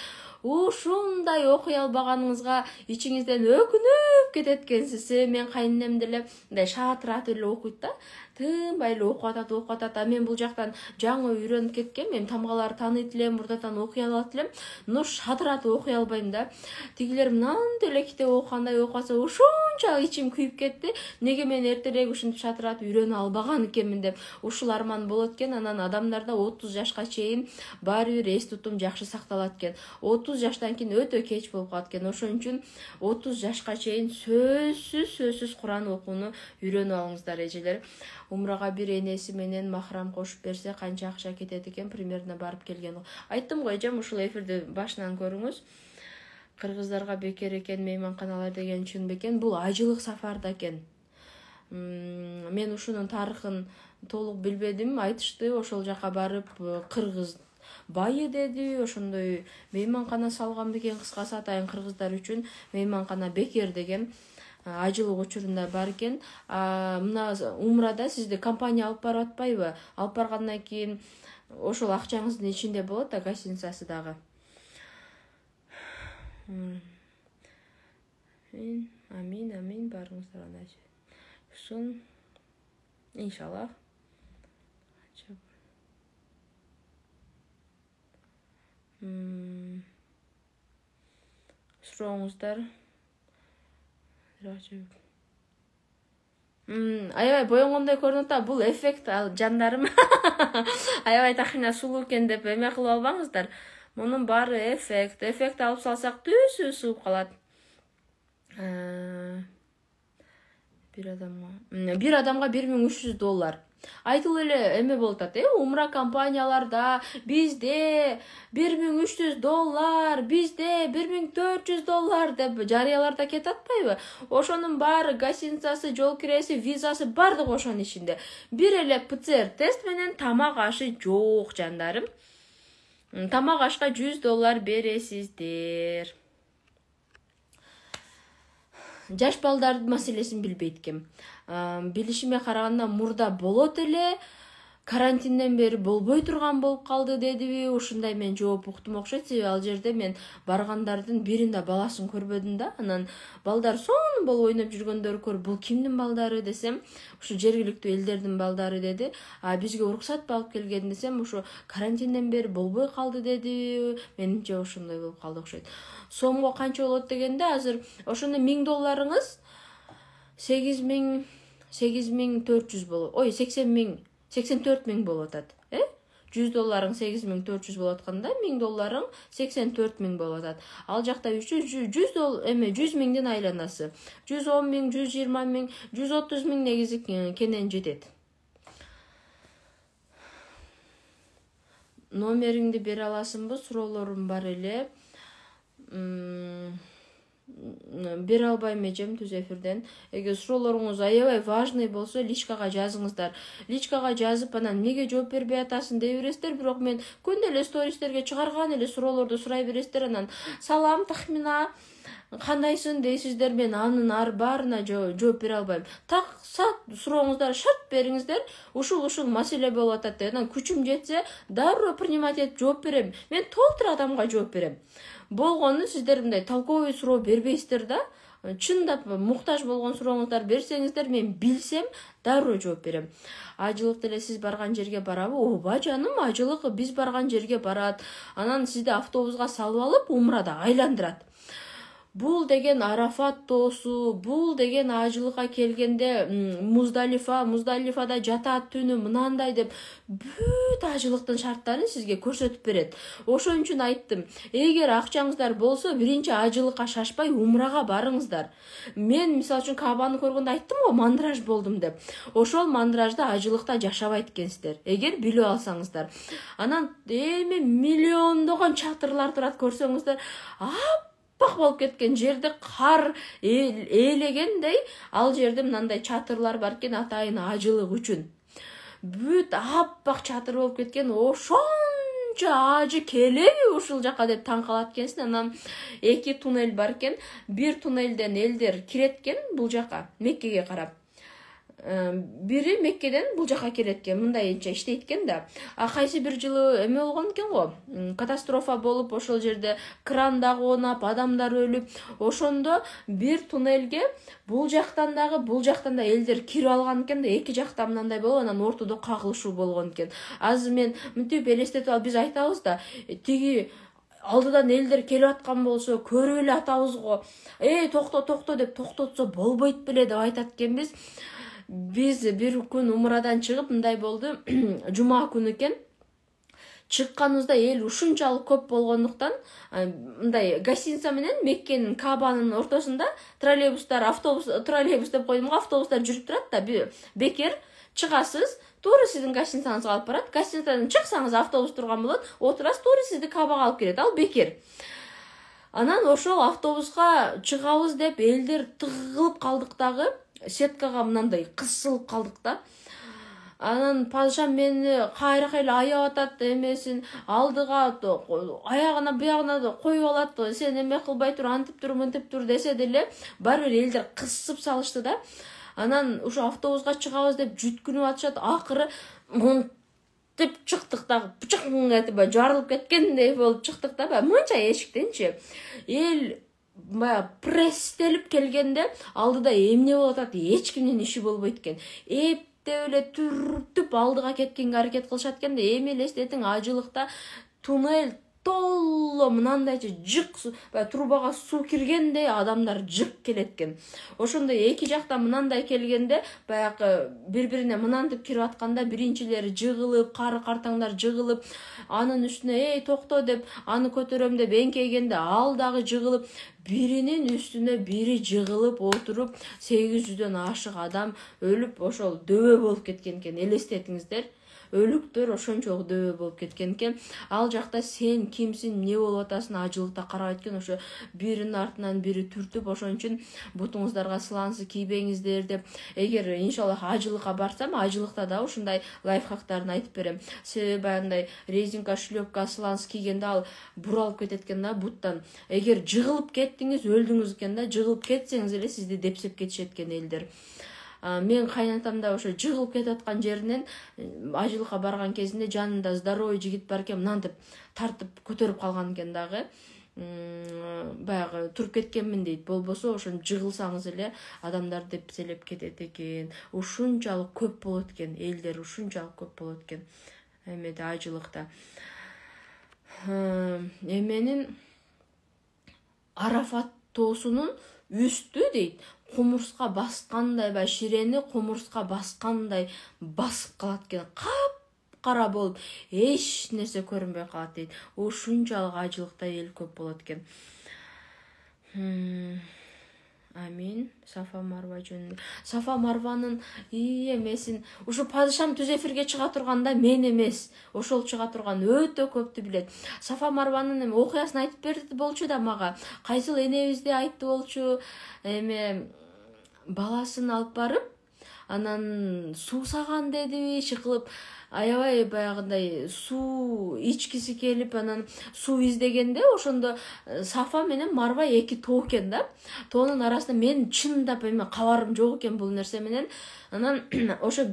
Speaker 1: Ушундай окуй албаганыңызга ичиңизден өкүнүп кетет экенсиз. Мен кайненем деле мындай шаатырат эле окуйт да. Тынбай эле окуп атат. Мен бул жактан жаңы үйрөнүп кеткем. Мен тамгаларды тааныйт элем, мурдатан окуй алат элем. Но шатырат окуй албайм да. Тигилер мынандай эле китеп окугандай окуса ушунчалык ичим күйүп кетти. Неге мен эртерээк ушинтип шатырат үйрөнө албаган экенмин деп ушул арман болот экен. Анан адамдарда 30 жашка чейин баары бир эс тутум жакшы сакталат экен. 30 жаштан кийин өтө кеч болуп калат экен. Ошон үчүн 30 жашка чейин сөзсүз Куран окууну үйрөнүп алыңыздар эжелер. Умрага бир энеси менен махрам кошуп берсе канча акча кетет экен, примерно барып келген. Айттым го эжем, ушул эфирди башынан көрүңүз. Кыргыздарга бекер экен мейманканалар деген чын-бекен. Бул ажылык сафарда экен. Мен ушунун тарыхын толук билбедим. Айтышты, ошол жака барып кыргыз байы деди, ошондой мейманкана салган бекен. Кыскасы атайын кыргыздар үчүн мейманкана бекер деген ажылык учурунда бар экен. Мына умрада сизди компания алып барып атпайбы? Алып баргандан кийин ошол акчаңыздын ичинде болот да, гостиницасы дагы. Амин барыңыздар аначы. Ушун иншаллах. Сурооңуздар. Аябай боёнгондой көрүнөт да, бул эффект жандарым. Аябай тахина сулуу экен деп эме кылып албаңыздар. Мунун баары эффект. Эффект алып салсак түсү сууп калат. Бир адамга $1300. Айтылы эле эме болуп атат, умра компанияларда бизде $1300, бизде $1400 деп жарыяларда кетип атпайбы? Ошонун баары гостиницасы, жол киреси, визасы бардыгы ошонун ичинде. Бир эле ПЦР тест менен тамак ашы жок жандарым. Тамак ашка $100 бересиздер. Жаш балдардын маселесин билбейт экем. Билишиме караганда мурда болот эле, карантинден бери болбой турган болуп калды дедиби? Ушундай мен жооп уктум окшойт. Себеби ал жерде мен баргандардын биринде баласын көрбөдүм да. Анан балдар сонун болуп ойноп жүргөндөрү көрүп, бул кимдин балдары десем, ушу жергиликтүү элдердин балдары деди. Бизге уруксат алып келген десем, ушу карантинден бери болбой калды деди. Менимче ошондой болуп калды окшойт. Сомго канча болот дегенде, азыр ошондо $1000 8400 болот. Ой, 84 000 болот атат. $100 8400 болот атканда, $1000 84 000 болот атат. Ал жакта $100,000 айланасы. 110 000, 120 000, 130 000 негизи кенен жетет. Номериңди бере аласыңбы? Суроолорум бар эле. бере албайм эжем түз эфирден. Эгер суроолоруңуз аябай важный болсо личкага жазыңыздар. Личкага жазып анан эмнеге жооп бербей атасың дей бересиздер, бирок мен күндө эле стористерге чыгарган эле суроолорду сурай бересиздер, анан салам Тахмина кандайсың дейсиздер, мен анын баарына жооп бере албайм. Таксат сурооңуздар шарт бериңиздер, ушул маселе болуп атат деп, анан күчүм жетсе дароо принимать этип жооп берем. Мен толтура адамга жооп берем. Болгону сиздер мындай толковый суроо бербейсиздер да. Чындап муктаж болгон сурооңуздар берсеңиздер, мен билсем дароо жооп берем. Ажылык деле сиз барган жерге барабы? Ооба жаным, ажылык биз барган жерге барат. Анан сизди автобуска салып алып, умрада айландырат. Бул деген Арафат тоосу, бул деген ажылыкка келгенде Муздалифада жатат түнү мынандай деп бүт ажылыктын шарттарын сизге көрсөтүп берет. Ошон үчүн айттым, эгер акчаңыздар болсо, биринчи ажылыкка шашпай умрага барыңыздар. Мен мисалы үчүн Кабаны көргөндө айттым го, мандраж болдум деп. Ошол мандражда ажылыкта жашабайт экенсиздер, эгер билип алсаңыздар. Анан эми миллиондогон чатырлар турат, көрсөңүздөр, аппак болуп кеткен жерде кар ээлегендей, ал жерде мындай чатырлар бар экен, атайын ажылык үчүн. Бүт аппак чатыр болуп кеткен, ошончо ажы келеби ушул жака деп таң калат экенсиң. Анан 2 туннель бар экен, бир туннелден элдер кирет экен бул жака, Меккеге карап. Бири Меккеден бул жака келет экен, мындайча иштейт экен да. Кайсы бир жылы эме болгон экен го, катастрофа болуп, ошол жерде кран дагы оонап, адамдар өлүп, ошондо бир туннелге бул жактан да элдер кирип алган экен да, эки жакта мындай болуп, анан ортодо кагылышуу болгон экен. Азыр мен мынтип элестетип алып, биз айтабыз да, тиги алдыдан элдер келип аткан болсо көрүп эле атабыз го. Токто деп токтотсо болбойт беле деп айтат экенбиз. Биз бир күн умрадан чыгып, мындай болду, жума күнү экен. Чыкканыбызда эл ушунчалык көп болгондуктан, мындай гостиница менен Меккенин Кабанын ортосунда троллейбус деп койдум го, автобустар жүрүп турат да, бекер чыгасыз, туура сиздин гостиницаңызга алып барат. Гостиницадан чыксаңыз автобус турган болот, отурасыз, туура сизди Кабага алып келет, ал бекер. Анан ошол автобуска чыгабыз деп элдер тыгылып калдык дагы, сеткага мындай кысылып калдык да. Анан падышам мени кайра эле аяп атат, эмесин алдыга аягына буягына коюп алат, сен эме кылбай тур, антип тур, мынтип тур десе деле, баары бир элдер кысып салышты да. Анан ушу автобуска чыгабыз деп жүткүнүп атышат, акыры мынтип чыктык дагы, бычың этип жарылып кеткендей болуп чыктык да, мынча эшиктенчи. Эл пресстелип келгенде алдыда эмне болуп атат, эч кимдин иши болбойт экен. Эптеп эле түртүп алдыга кеткенге аракет кылышат экен да, эми элестетиң, ажылыкта туннель толло мындайча жык, трубага суу киргендей адамдар жык келет экен. Ошондо эки жакта мындай келгенде, баягы бири-бирине мынантип кирип атканда, биринчилери жыгылып, кары картаңдар жыгылып, анын үстүнө токто деп аны көтөрөм деп эңкейгенде ал дагы жыгылып, биринин үстүнө бири жыгылып отуруп, 800дөн ашык адам өлүп, ошол дөбө болуп кеткен экен. Элестетиңиздер, өлүктөр ошончо дөбө болуп кеткен экен. Ал жакта сен кимсиң, эмне болуп атасың, ажылыкта карабайт экен, ошо биринин артынан бири түртүп, ошон үчүн бутуңуздарга сылансы кийбеңиздер деп. Эгер иншаллах ажылыкка барсам, ажылыкта да ушундай лайфхактарын айтып берем. Себеби андай резинка шлёпка сылансы кийгенде ал буралып кетет экен да буттан. Эгер жыгылып кеттиңиз, өлдүңүз экен да, жыгылып кетсеңиз эле сизди депсеп кетишет экен элдер. Мен кайнатам да ошо жыгылып кетип аткан жеринен ажылыкка барган кезинде жанында здоровый жигит бар экен, мынантип тартып көтөрүп калган экен дагы. Баягы туруп кеткенмин дейт. Болбосо ошон жыгылсаңыз эле адамдар депселеп кетет экен. Ушунчалык көп болот экен, элдер ушунчалык көп болот экен эмеде, ажылыкта. Эменин Арафат тоосунун үстү дейт, кумурска баскандай, ширени кумурска баскандай басып калат экен. Кара болуп, эч нерсе көрүнбөй калат дейт. Ушунчалык ажылыкта эл көп болот экен. Амин. Сафа Марва жөнүндө. Сафа Марванын эмесин ушу падышам түз эфирге чыга турганда мен эмес, ошол чыга турган өтө көптү билет. Сафа Марванын эми окуясын айтып берди болчу да мага. Кайсыл энебизде айтты болчу, эми баласын алып барып, анан суу саган деди, иши кылып аябай баягындай суу ичкиси келип, анан суу издегенде ошондо Сафа менен Марва эки тоо экен да. Тоонун арасында мен чындап эме кабарым жок экен бул нерсе менен. Анан ошо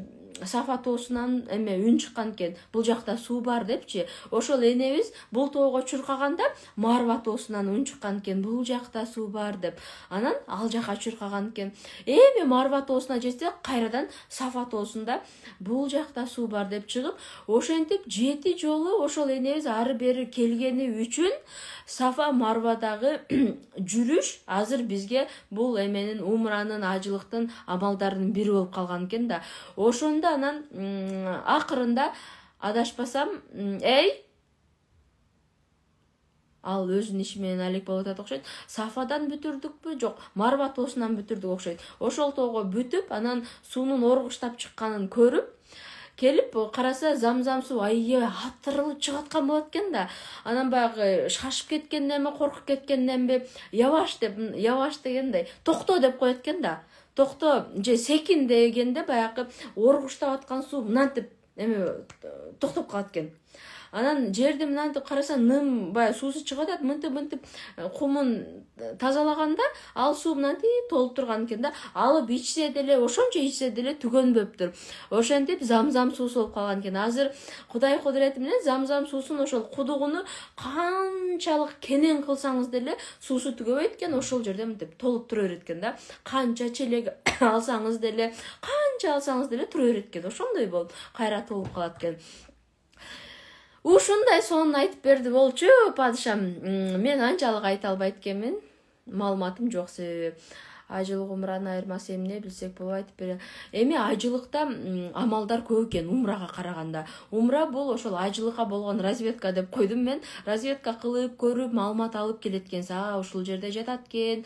Speaker 1: Сафа тоосунан эме үн чыккан экен. Бул жакта суу бар депчи. Ошол энебиз бул тоого чуркаганда Марва тоосунан үн чыккан экен. Бул жакта суу бар деп. Анан ал жака чуркаган экен. Эми Марва тоосуна жетсе кайрадан Сафа тоосунда бул жакта суу бар деп чыгып, ошентип 7 жолу ошол энебиз ары бери келгени үчүн Сафа Марвадагы жүрүш азыр бизге бул эменин умранын, ажылыктын амалдарынын бири болуп калган экен да. Ошондо анан акырында адашпасам, ал өзүнүн иши менен алек болуп атат окшойт. Сафадан бүтүрдүкпү? Жок, Марва тоосунан бүтүрдүк окшойт. Ошол тоого бүтүп, анан суунун оргуштап чыкканын көрүп, келип караса замзам суу аябай атырылып чыгаткан болот экен да. Анан баягы шашып кеткенденби, коркуп кеткенденби, яваш дегендей, токто деп коет экен да. Токто же секин дегенде баягы оргуштап аткан суу мынантип эме токтоп калат экен. Анан жерди мынантип караса ным баягы суусу чыгып атат, мынтип кумун тазалаганда ал суу мынантип толуп турган экен да. Алып ичсе деле, ошончо ичсе деле түгөнбөптүр. Ошентип замзам суусу болуп калган экен. Азыр Кудай кудурети менен замзам суусун ошол кудугуну канчалык кенен кылсаңыз деле суусу түгөбөйт экен. Ошол жерде мынтип толуп тура берет экен да. Канча челек алсаңыз деле, канча алсаңыз деле тура берет экен. Ошондой болуп кайра толуп калат экен. Ушундай сонун айтып берди болчу падышам. Мен анчалык айта албайт экенмин. Маалыматым жок, себеби ажылык умранын айырмасы эмне билсек болуп айтып берем. Эми ажылыкта амалдар көп экен умрага караганда. Умра бул ошол ажылыкка болгон разведка деп койдум мен. Разведка кылып, көрүп, маалымат алып келет экенсиз. Ушул жерде жатат экен.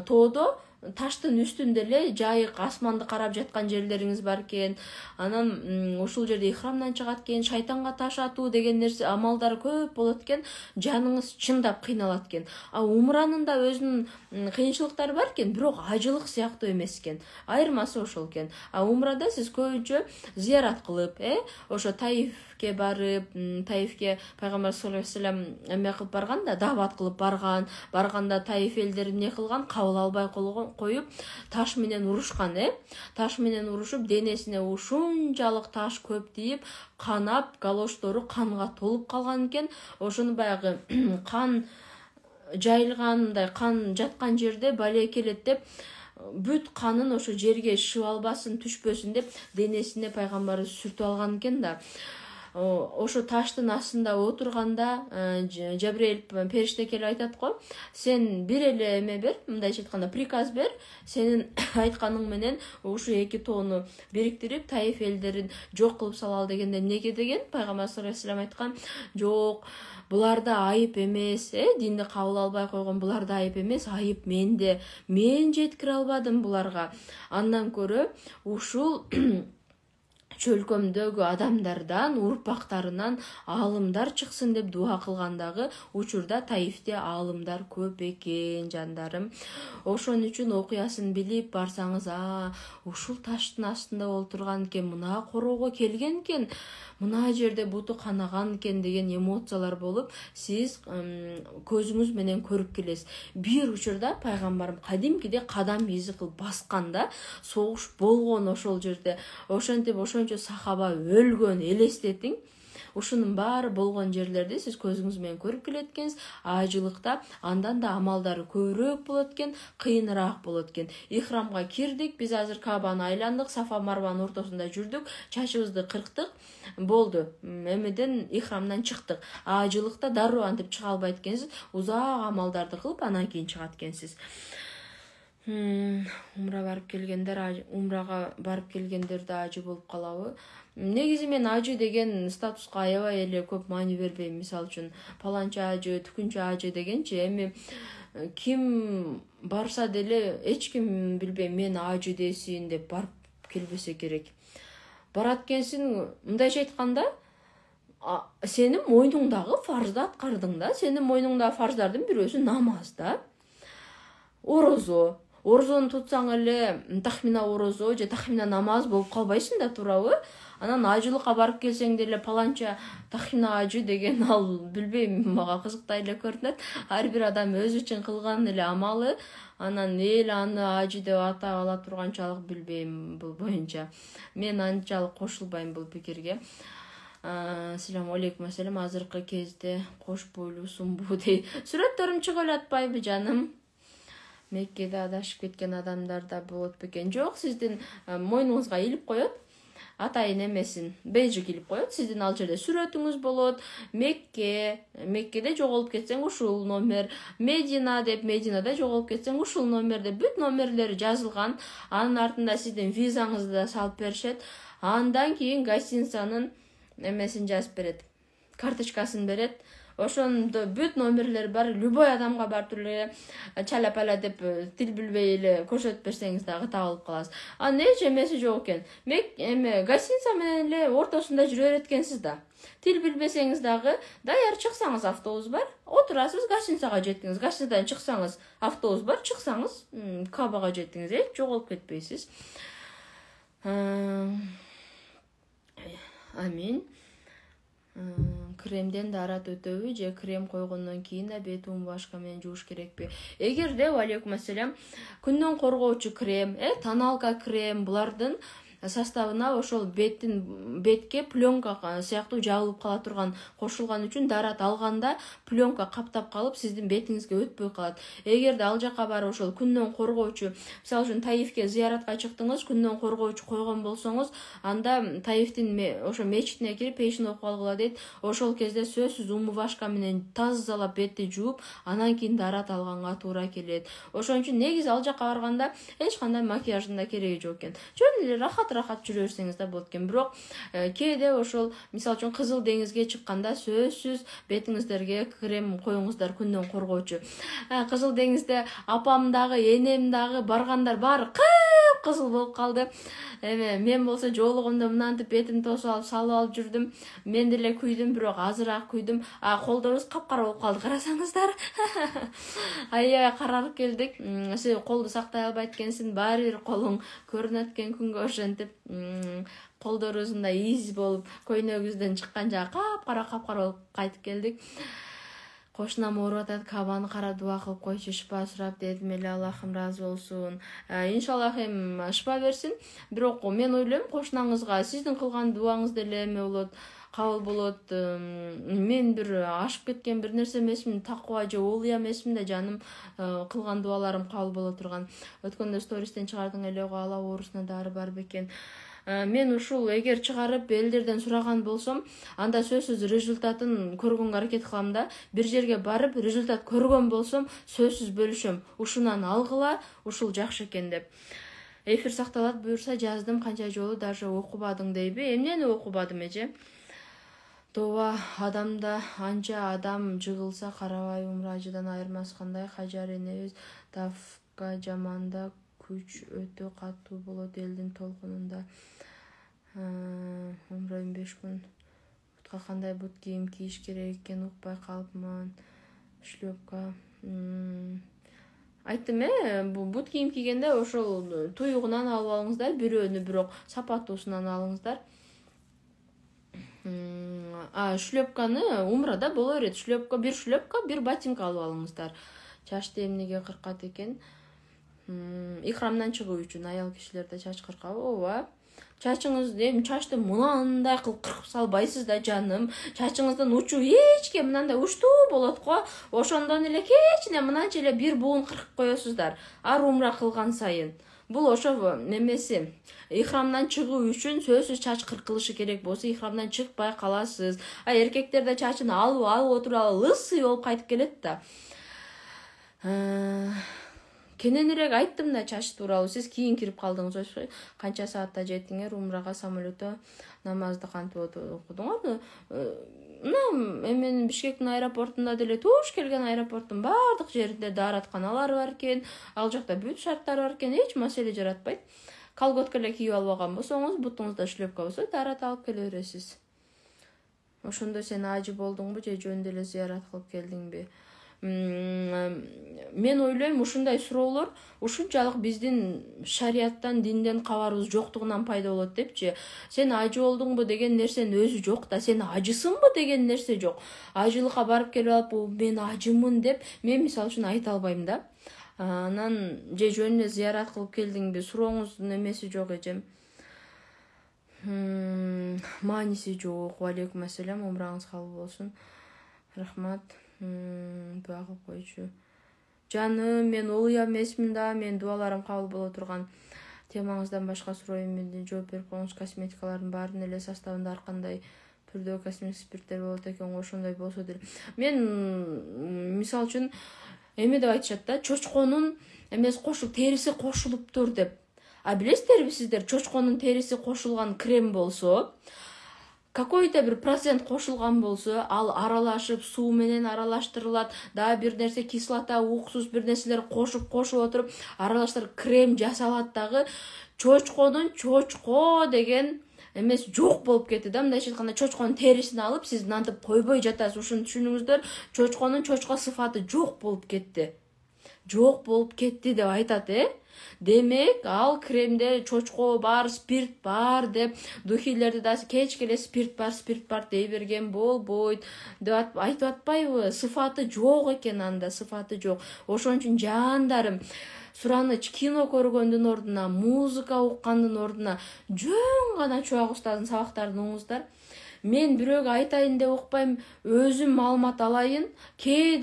Speaker 1: Тоодо таштын үстүндө эле жайык асманды карап жаткан жерлериңиз бар экен. Анан ушул жерде ихрамдан чыгат экен, шайтанга таш атуу деген нерсе амалдары көп болот экен. Жаныңыз чындап кыйналат экен. Умранын да өзүнүн кыйынчылыктары бар экен, бирок ажылык сыяктуу эмес экен. Айырмасы ошол экен. Умрада сиз көбүнчө зыярат кылып, ошо Таифке барып, Таифке пайгамбар саллаллаху алейхи вассалам эме кылып барганда, даават кылып барганда Таиф элдери эмне кылган? Кабыл албай коюп таш менен урушкан, Таш менен урушуп, денесине ушунчалык таш көп тийип, канап, галоштору канга толуп калган экен. Ошону баягы кан жайылгандай, кан жаткан жерде бале келет деп, бүт канын ошо жерге шып албасын, түшпөсүн деп денесине пайгамбарыбыз сүртүп алган экен да. Ошо таштын астында отурганда Жабрейил периште келип айтат го, сен бир эле эме бер, мындайча айтканда приказ бер, сенин айтканың менен ушу эки тоону бириктирип Таиф элдерин жок кылып салалы дегенде эмнеге деген пайгамбар саллаллаху алейхи вассалам айткан, жок, буларда айып эмес, динди кабыл албай койгон буларда айып эмес, айып менде. Мен жеткире албадым буларга. Андан көрө ушул чөлкөмдөгү адамдардан, урпактарынан аалымдар чыксын деп дуа кылгандагы учурда Таифте аалымдар көп экен, жандарым. Ошон үчүн окуясын билип барсаңыз, ушул таштын астында олтурган экен, мына короого келген экен, мына жерде буту канаган экен деген эмоциялар болуп, сиз көзүңүз менен көрүп келесиз. Бир учурда пайгамбарым кадимкиде кадам изи кылып басканда, согуш болгон ошол жерде. Ошентип ошончо сахаба өлгөн, элестетиң. Ушунун баары болгон жерлерди сиз көзүңүз менен көрүп келет экенсиз. Ажылыкта андан да амалдары көбүрөөк болот экен, кыйыныраак болот экен. Ихрамга кирдик, биз азыр Кабаны айландык, Сафа Марванын ортосунда жүрдүк, чачыбызды кырктык, болду. Эмеден ихрамдан чыктык. Ажылыкта дароо антип чыга албайт экенсиз, узак амалдарды кылып анан кийин чыгат экенсиз. Умрага барып келгендерде ажы болуп калабы? Негизи мен ажы деген статуска аябай эле көп маани бербейм. Мисалы үчүн паланча ажы, түкүнчү ажы дегенчи, эми ким барса деле эч ким билбейм мен ажы десин деп барып келбесе керек. Барат экенсиң, мындайча айтканда, сенин мойнуңдагы фарзды аткардың да. Сенин мойнуңдагы фарздардын бирөөсү намаз да. Орозо. Орозону тутсаң эле тахмина орозо же тахмина намаз болуп калбайсың да, туурабы? Анан ажылыкка барып келсең деле паланча тахмина ажы деген, ал билбейм, мага кызыктай эле көрүнөт. Ар бир адам өзү үчүн кылган эле амалы, анан эл аны ажы деп атап ала турганчалык билбейм бул боюнча. Мен анчалык кошулбайм бул пикирге. Ассаламу алейкум, ассалам. Азыркы кезде кош бойлуу сумбу дей. Сүрөттөрүм чыга эле жаным? Меккеде адашып кеткен адамдар да болот бекен. Жок, сиздин мойнуңузга илип коет. Атайын эмесин бейжик илип коет. Сиздин ал жерде сүрөтүңүз болот. Меккеде жоголуп кетсең ушул номер. Медина деп, Мединада жоголуп кетсең ушул номер деп, бүт номерлери жазылган. Анын артында сиздин визаңызды да салып беришет. Андан кийин гостиницанын эмесин жазып берет. Карточкасын берет. Ошондо бүт номерлер бар. Любой адамга барып эле чала-пала деп тил билбей эле көрсөтүп берсеңиз дагы табылып каласыз. Анын эч эмеси жок экен. Гостиница менен эле ортосунда жүрө берет экенсиз да. Тил билбесеңиз дагы даяр чыксаңыз автобус бар. Отурасыз, гостиницага жеттиңиз. Гостиницадан чыксаңыз автобус бар, чыксаңыз Кабага жеттиңиз. Эч жоголуп кетпейсиз. Амин. Кремден да арат өтөбү же крем койгондон кийин да бет умбашка менен жууш керекпи? Эгерде, алейкум ассалам, күндөн коргоочу крем, тоналка крем, булардын составына ошол бетке пленка сыяктуу жабылып кала турган кошулган үчүн дарат алганда пленка каптап калып сиздин бетиңизге өтпөй калат. Эгерде ал жака барып ошол күндөн коргоочу, мисалы үчүн Таифке зыяратка чыктыңыз, күндөн коргоочу койгон болсоңуз, анда Таифтин ошо мечитине кирип пейшин окуп алгыла дейт. Ошол кезде сөзсүз умывашка менен тазалап бетти жууп, анан кийин дарат алганга туура келет. Ошон үчүн негизи ал жака барганда эч кандай макияждын да кереги жок экен. Жөн эле рахат жүрө берсеңиз да болот экен. Бирок кээде ошол мисалы үчүн Кызыл деңизге чыкканда сөзсүз бетиңиздерге крем коюңуздар, күндөн коргоочу. Кызыл деңизде апам дагы, энем дагы баргандар баары кып-кызыл болуп калды. Мен болсо жоолугумда мынантип бетимди тосуп алып салып алып жүрдүм. Мен деле күйдүм, бирок азыраак күйдүм. Колдорубуз капкара болуп калды, карасаңыздар. Аябай каралып келдик. Сен колду сактай албайт экенсиң, баары бир колуң көрүнөт экен күнгө ошентип. Колдорубуз мындай из болуп, көйнөгүбүздөн чыккан жагы капкара болуп кайтып келдик. Кошунам ооруп атат, Кабаны кара дуа кылып койчу, шыпа сурап дедим эле, Аллахым разы болсун. Иншаллах шыпа берсин. Бирок мен ойлойм, кошунаңызга сиздин кылган дуаңыз деле эме болот, кабыл болот. Мен бир ашып кеткен бир нерсе эмесмин, таква же олуя эмесмин да, жаным, кылган дуаларым кабыл боло турган. Өткөндө стористен чыгардың эле го, ала оорусуна дары бар бекен. Мен ушул эгер чыгарып элдерден сураган болсом, анда сөзсүз результатын көргөнгө аракет кылам да. Бир жерге барып результат көргөн болсом, сөзсүз бөлүшөм. Ушунан алгыла, ушул жакшы экен деп. Эфир сакталат буюрса жаздым, канча жолу даже окубадың дейби. Эмнени окубадым эже? Тооба, адамда анча адам жыгылса карабай умражыдан айырмасы кандай? Хажар энебиз Тафка жаманда күч өтө катуу болот элдин толкунунда. Умра 15 күн. Бутка кандай бут кийим кийиш керек экен укпай калыпмын. Шлёпка. Айттым, бут кийим кийгенде ошол туюгунан алып алыңыздар, бирөөнү, бирок сапаттуусунан алыңыздар. Шлёпканы умрада боло берет. Бир шлёпка, бир ботинка алып алыңыздар. Чачты эмнеге кыркат экен? Ихрамдан чыгуу үчүн аял кишилерде чач кыркабы? Ооба. Чачыңызды, чачты мынандай кылып кыркып салбайсыз да, жаным. Чачыңыздын учу эчке мынандай учтуу болот го. Ошондон эле кечине мынанча эле бир буун кыркып коесуздар. Ар умра кылган сайын. Бул ошо немеси. Ихрамдан чыгуу үчүн сөзсүз чач кыркылышы керек болсо, ихрамдан чыкпай каласыз. Эркектерде чачын алып отуруп лысый болуп кайтып келет да. Кененирээк айттым да чач тууралуу. Сиз кийин кирип калдыңыз. Канча саатта жеттиңер умрага, самолетто намазды кантип окудуңар? Эменин Бишкектин аэропортунда деле туш келген аэропорттун баардык жеринде дааратканалар бар экен. Ал жакта бүт шарттар бар экен, эч маселе жаратпайт. Колготка эле кийип албаган болсоңуз, бутуңузда шлепка болсо даарат алып келе бересиз. Ошондо сен ажы болдуңбу же жөн деле зыярат кылып келдиңби? Мен ойлойм, ушундай суроолор ушунчалык биздин шарияттан, динден кабарыбыз жоктугунан пайда болот депчи. Сен ажы болдуңбу деген нерсенин өзү жок да, сен ажысыңбы деген нерсе жок. Ажылыкка барып келип алып, мен ажымын деп мен мисалы үчүн айта албайм да. Анан же жөн эле зыярат кылып келдиңби, сурооңуздун эмеси жок эжем. Мааниси жок. Алейкум ассалам, умраңыз кабыл болсун. Рахмат. Багып койчу. Жаным, мен улуя эмесмин да, мен дуаларым кабыл боло турган. Темаңыздан башка суройм, мен жооп берип коюңуз. Косметикалардын баарынын эле составында ар кандай түрдө косметик спирттер болот экен, ошондой болсо деле. Мен мисалы үчүн эме деп айтышат да, чочконун эмес териси кошулуптур деп. Билесиздерби сиздер, чочконун териси кошулган крем болсо, какой-то бир процент кошулган болсо, ал аралашып, суу менен аралаштырылат, дагы бир нерсе кислота, уксус бир нерселер кошуп отуруп, аралаштырып крем жасалат дагы. Чочконун чочко деген эмес жок болуп кетти да. Мындайча айтканда, чочконун терисин алып, сиз нантып койбой жатасыз. Ушуну түшүнүңүздөр. Чочконун чочко сыфаты жок болуп кетти. Жок болуп кетти деп айтат, Демек, ал кремде чочко бар, спирт бар деп, духилерди да кечке эле спирт бар дей берген болбойт деп айтып атпайбы? Сыфаты жок экен, анда сыфаты жок. Ошон үчүн жандарым, сураныч кино көргөндүн ордуна, музыка уккандын ордуна жөн гана чубак устаздын сабактарын угуңуздар. Мен бирөөгө айтайын деп укпайм, өзүм маалымат алайын. Кээ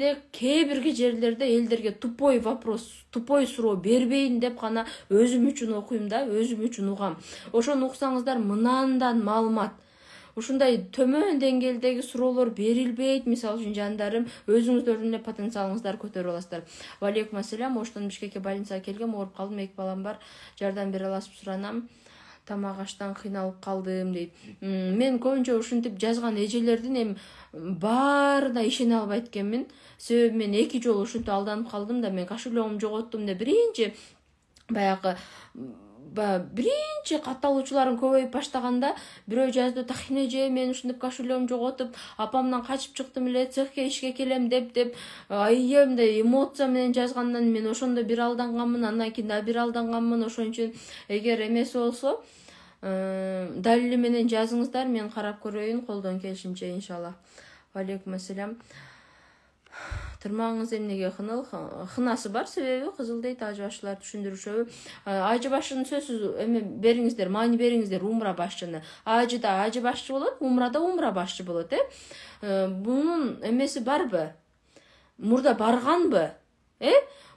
Speaker 1: бир жерлерде элдерге тупой суроо бербейин деп гана өзүм үчүн окуйм да, өзүм үчүн угам. Ошону уксаңыздар, мынандан маалымат. Ушундай төмөн деңгээлдеги суроолор берилбейт. Мисалы үчүн жандарым, өзүңүздөрдүн эле потенциалыңыздар көтөрүп аласыздар. Алейкум ассалам, Оштон Бишкекке больницага келгем, ооруп калдым, 2 балам бар. Жардам бере аласызбы суранам. Тамак аштан кыйналып калдым дейт. Мен көбүнчө ушинтип жазган эжелердин баарына ишене албайт экенмин. Себеби мен 2 жолу ушинтип алданып калдым да, мен кошелегимди жоготтум да. Биринчи катталуучуларым көбөйүп баштаганда бирөө жазды, тахине же, мен ушинтип кошелегимди жоготуп, апамдан качып чыктым эле, цехке ишке келем деп аябай эмоция менен жазгандан мен ошондо бир алданганмын, андан кийин да бир алданганмын. Ошон үчүн эгер эмеси болсо, далили менен жазыңыздар, мен карап көрөйүн колдон келишинче, иншалла. Алейкум ассалам. Тырмагыңыз эмнеге кыныл? Хынасы бар, себеби кызыл дейт, ажы башчылар түшүндүрүшөбү. Ажы башчынын сөзсүз эме бериңиздер, маани бериңиздер, умра башчыны. Ажыда ажы башчы болот, умрада умра башчы болот, Бунун эмеси барбы? Мурда барганбы?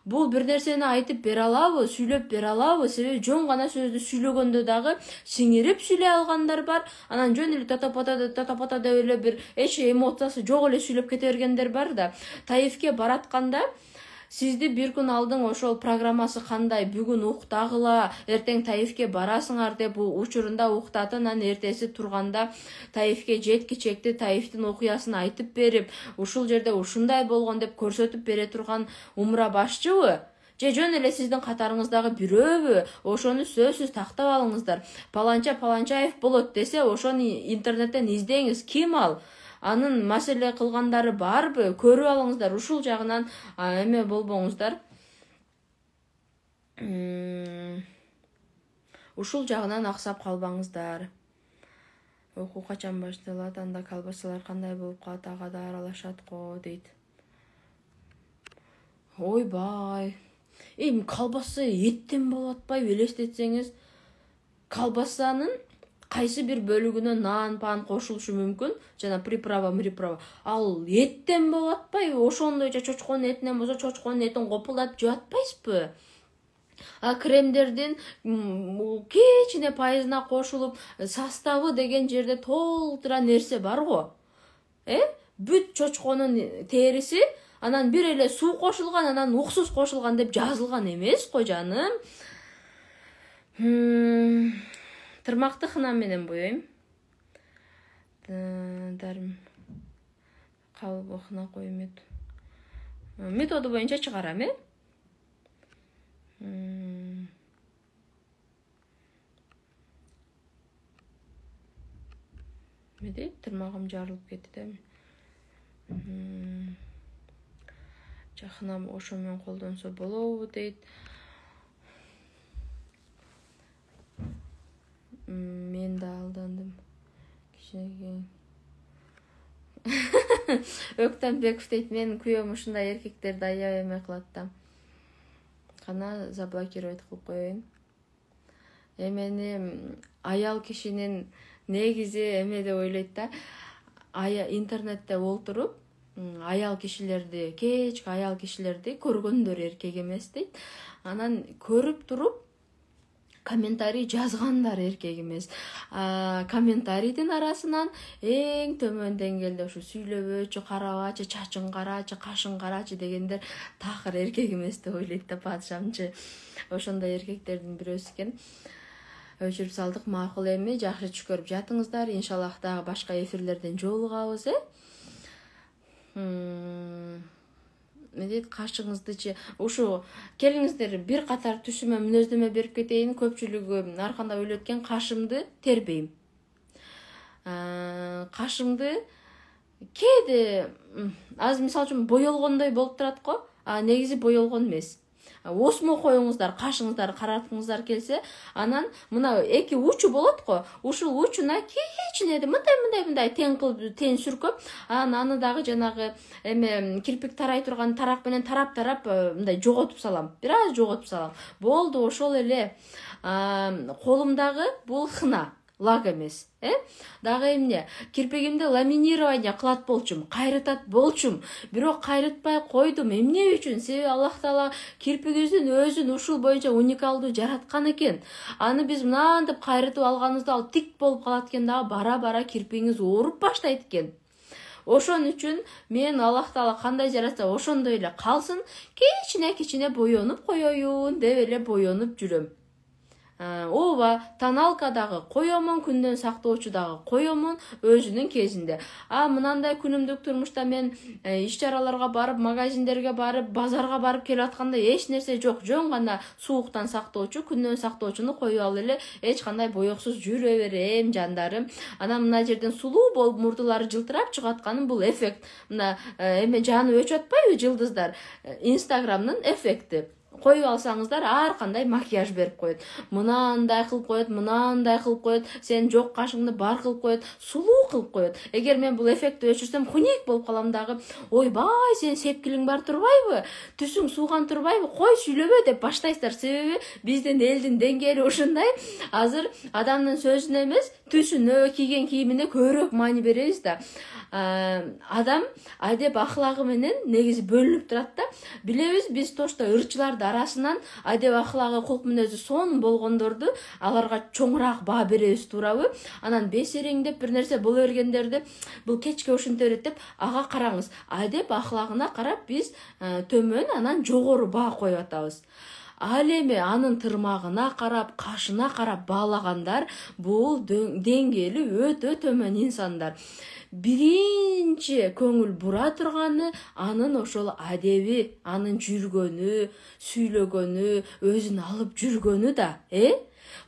Speaker 1: Бул бир нерсени айтып бере алабы, сүйлөп бере алабы? Себеби жөн гана сөздү сүйлөгөндө дагы сиңирип сүйлөй алгандар бар. Анан жөн эле татапата деп эле бир эч эмоциясы жок эле сүйлөп кете бергендер бар да. Таифке баратканда сизди бир күн алдың ошол программасы кандай, бүгүн уктагыла, эртең Таифке барасыңар деп учурунда уктатын, анан эртеси турганда Таифке жеткичекти, Таифтин окуясын айтып берип, ушул жерде ушундай болгон деп көрсөтүп бере турган умра башчыбы? Же жөн эле сиздин катарыңыздагы бирөөбү? Ошону сөзсүз тактап алыңыздар. Паланчаев болот десе, ошону интернеттен издеңиз, ким ал? Анын маселе кылгандары барбы? Көрүп алыңыздар, ушул жагынан эме болбоңуздар. Ушул жагынан аксап калбаңыздар. Окуу качан башталат? Анда колбасалар кандай болуп калат? Ага да аралашат го, дейт. Ойбай. Колбаса эттен болуп атпайбы? Элестетсеңиз, колбасанын кайсы бир бөлүгүнө нан кошулушу мүмкүн, жана приправа. Ал эттен болуп атпайбы? Ошондойча чочконун этинен болсо, чочконун этин копулдатып жеп атпайсызбы? Кремдердин кечине пайызына кошулуп, составы деген жерде толтура нерсе бар го. Бүт чочконун териси, анан бир эле суу кошулган, анан уксус кошулган деп жазылган эмес го, жаным. Тырмакты хына менен боёйм. калбыкына коюп методу боюнча чыгарам, Медейт, тырмагым жарылып кетти да. Жакынам ошо менен колдонсо болобу дейт. Мен да алдандым. Кичинекей. Өктөнбеков дейт, менин күйөөм ушундай эркектерди аябай эме кылат да. Кана заблокировать кылып коеюн. Эмени аял кишинин негизи эме деп ойлойт да. Интернетте олтуруп, аял кишилерди, кечки аял кишилерди көргөндөр эркек эмес дейт. Анан көрүп туруп комментарий жазгандар эркек эмес. Комментарийдин арасынан эң төмөн деңгээлде ушу сүйлөбөчү, карабачы, чачың карачы, кашың карачы дегендер такыр эркек эмес деп ойлойт да падышамчы. Ошондой эркектердин бирөөсү экен. Өчүрүп салдык, макул эми, жакшы түш көрүп жатыңыздар. Иншаллах дагы башка эфирлерден жолугабыз, Медет кашыңыздычы. Ушу келиңиздер бир катар түшүмө мүнөздөмө берип кетейин. Көпчүлүгү арканда ойлоп өткөн кашымды тербейм. Кашымды кээде азыр мисалы үчүн боелгондой болуп турат го, негизи боелгон эмес. Осмо коюңуздар, кашыңыздарды караткыңыздар келсе, анан мына эки учу болот го. Ушул учуна кичинеде мындай тең кылып, тең сүркөп, аны дагы жанагы эме кирпик тарай турган тарак менен тарап мындай жоготуп салам. Бир аз жоготуп салам. Болду, ошол эле. Колумдагы бул хына, лак эмес, Дагы эмне? Кирпигимди ламинирование кылат болчум, кайрытат болчум. Бирок кайрытпай койдум. Эмне үчүн? Себеби Аллах Таала кирпигибиздин өзүн ушул боюнча уникалдуу жараткан экен. Аны биз мынантип кайрытып алганыбызда ал тик болуп калат экен, дагы бара-бара кирпигиңиз ооруп баштайт экен. Ошон үчүн мен Аллах Таала кандай жаратса ошондой эле калсын, кичине боенуп коеюн деп эле боенуп жүрөм. Ооба, тоналкадагы коёмун, күндөн сактоочудагы коёмун өзүнүн кезинде. Мынандай күнүмдүк турмушта мен иш чараларга барып, магазиндерге барып, базарга барып келип атканда эч нерсе жок. Жөн гана сууктан сактоочу, күндөн сактоочуну коюп алып эле эч кандай боёксуз жүрө берем, жандарым. Анан мына жерден сулуу болуп мурдулары жылтырап чыгып атканы бул эффект. Мына эме жанып өчүп атпайбы жылдыздар? Инстаграмдын эффекти. Коюп алсаңыздар ар кандай макияж берип коет. Мынандай кылып коет, мынандай кылып коет, сен жок кашыңды бар кылып коет, сулуу кылып коет. Эгер мен бул эффектти өчүрсөм, хуник болуп калам дагы. Ойбай, сен сепкилиң бар турбайбы? Түсүң сууган турбайбы? Кой сүйлөбө деп баштайсыздар. Себеби биздин элдин деңгээли ушундай. Азыр адамдын сөзүнө эмес, түсүнө, кийген кийимине көбүрөөк маани беребиз да. Адам адеп ахлагы менен негизи бөлүнүп турат да. Билебиз биз тошто ырчыларды арасынан адеп ахлагы, кулк мүнөзү сонун болгондорду аларга чоңураак баа беребиз, туурабы? Анан бесереңдеп бир нерсе боло бергендерди бул кечке ушинте берет деп ага караңыз. Адеп ахлагына карап биз төмөн, анан жогору баа коюп атабыз. Ал эми анын тырмагына карап, кашына карап баалагандар бул деңгээли өтө төмөн инсандар. Биринчи көңүл бура турганы анын ошол адеби, анын жүргөнү, сүйлөгөнү, өзүн алып жүргөнү да,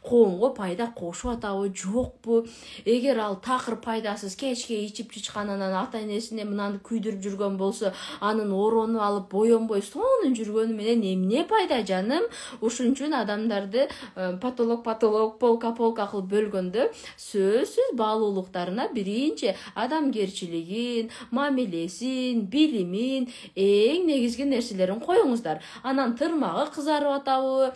Speaker 1: коомго пайда кошуп атабы, жокпу? Эгер ал такыр пайдасыз кечке ичип чычканынан ата-энесине мынаны күйдүрүп жүргөн болсо, анын орону алып боенбой сонун жүргөнү менен эмне пайда, жаным? Ушун үчүн адамдарды патолог, полка кылып бөлгөндө сөзсүз баалуулуктарына биринчи адамгерчилигин, мамилесин, билимин, эң негизги нерселерин коюңуздар. Анан тырмагы кызарып атабы,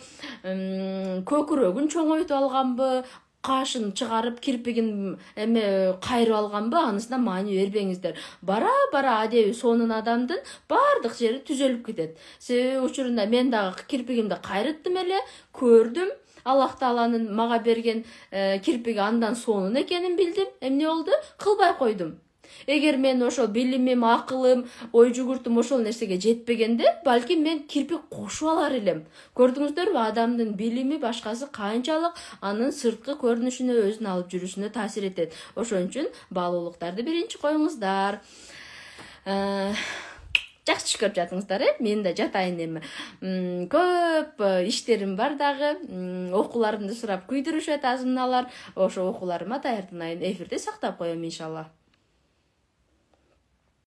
Speaker 1: көкүрөгүн чоңойтуп алганбы, кашын чыгарып кирпигин кайрып алганбы, анысына маани бербеңиздер. Бара-бара адеби сонун адамдын бардык жери түзөлүп кетет. Себеби учурунда мен дагы кирпигимди кайрыттым эле, көрдүм. Аллах Тааланын мага берген кирпиги андан сонун экенин билдим. Эмне болду? Кылбай койдум. Эгер мен ошол билимим, акылым, ой жүгүртүм ошол нерсеге жетпегенде, балким мен кирпик кошуп алар элем. Көрдүңүздөрбү, адамдын билими башкасы канчалык анын сырткы көрүнүшүнө, өзүн алып жүрүшүнө таасир этет. Ошон үчүн баалуулуктарды биринчи коюңуздар. Жақсы көріп жатыңыздар, мен де жатайын эми. Көп иштерим бар дагы. Окууларымды сурап күйдүрүшөт азымыналар. Ошо окууларыма даярданайын, эфирде сактап коем иншалла.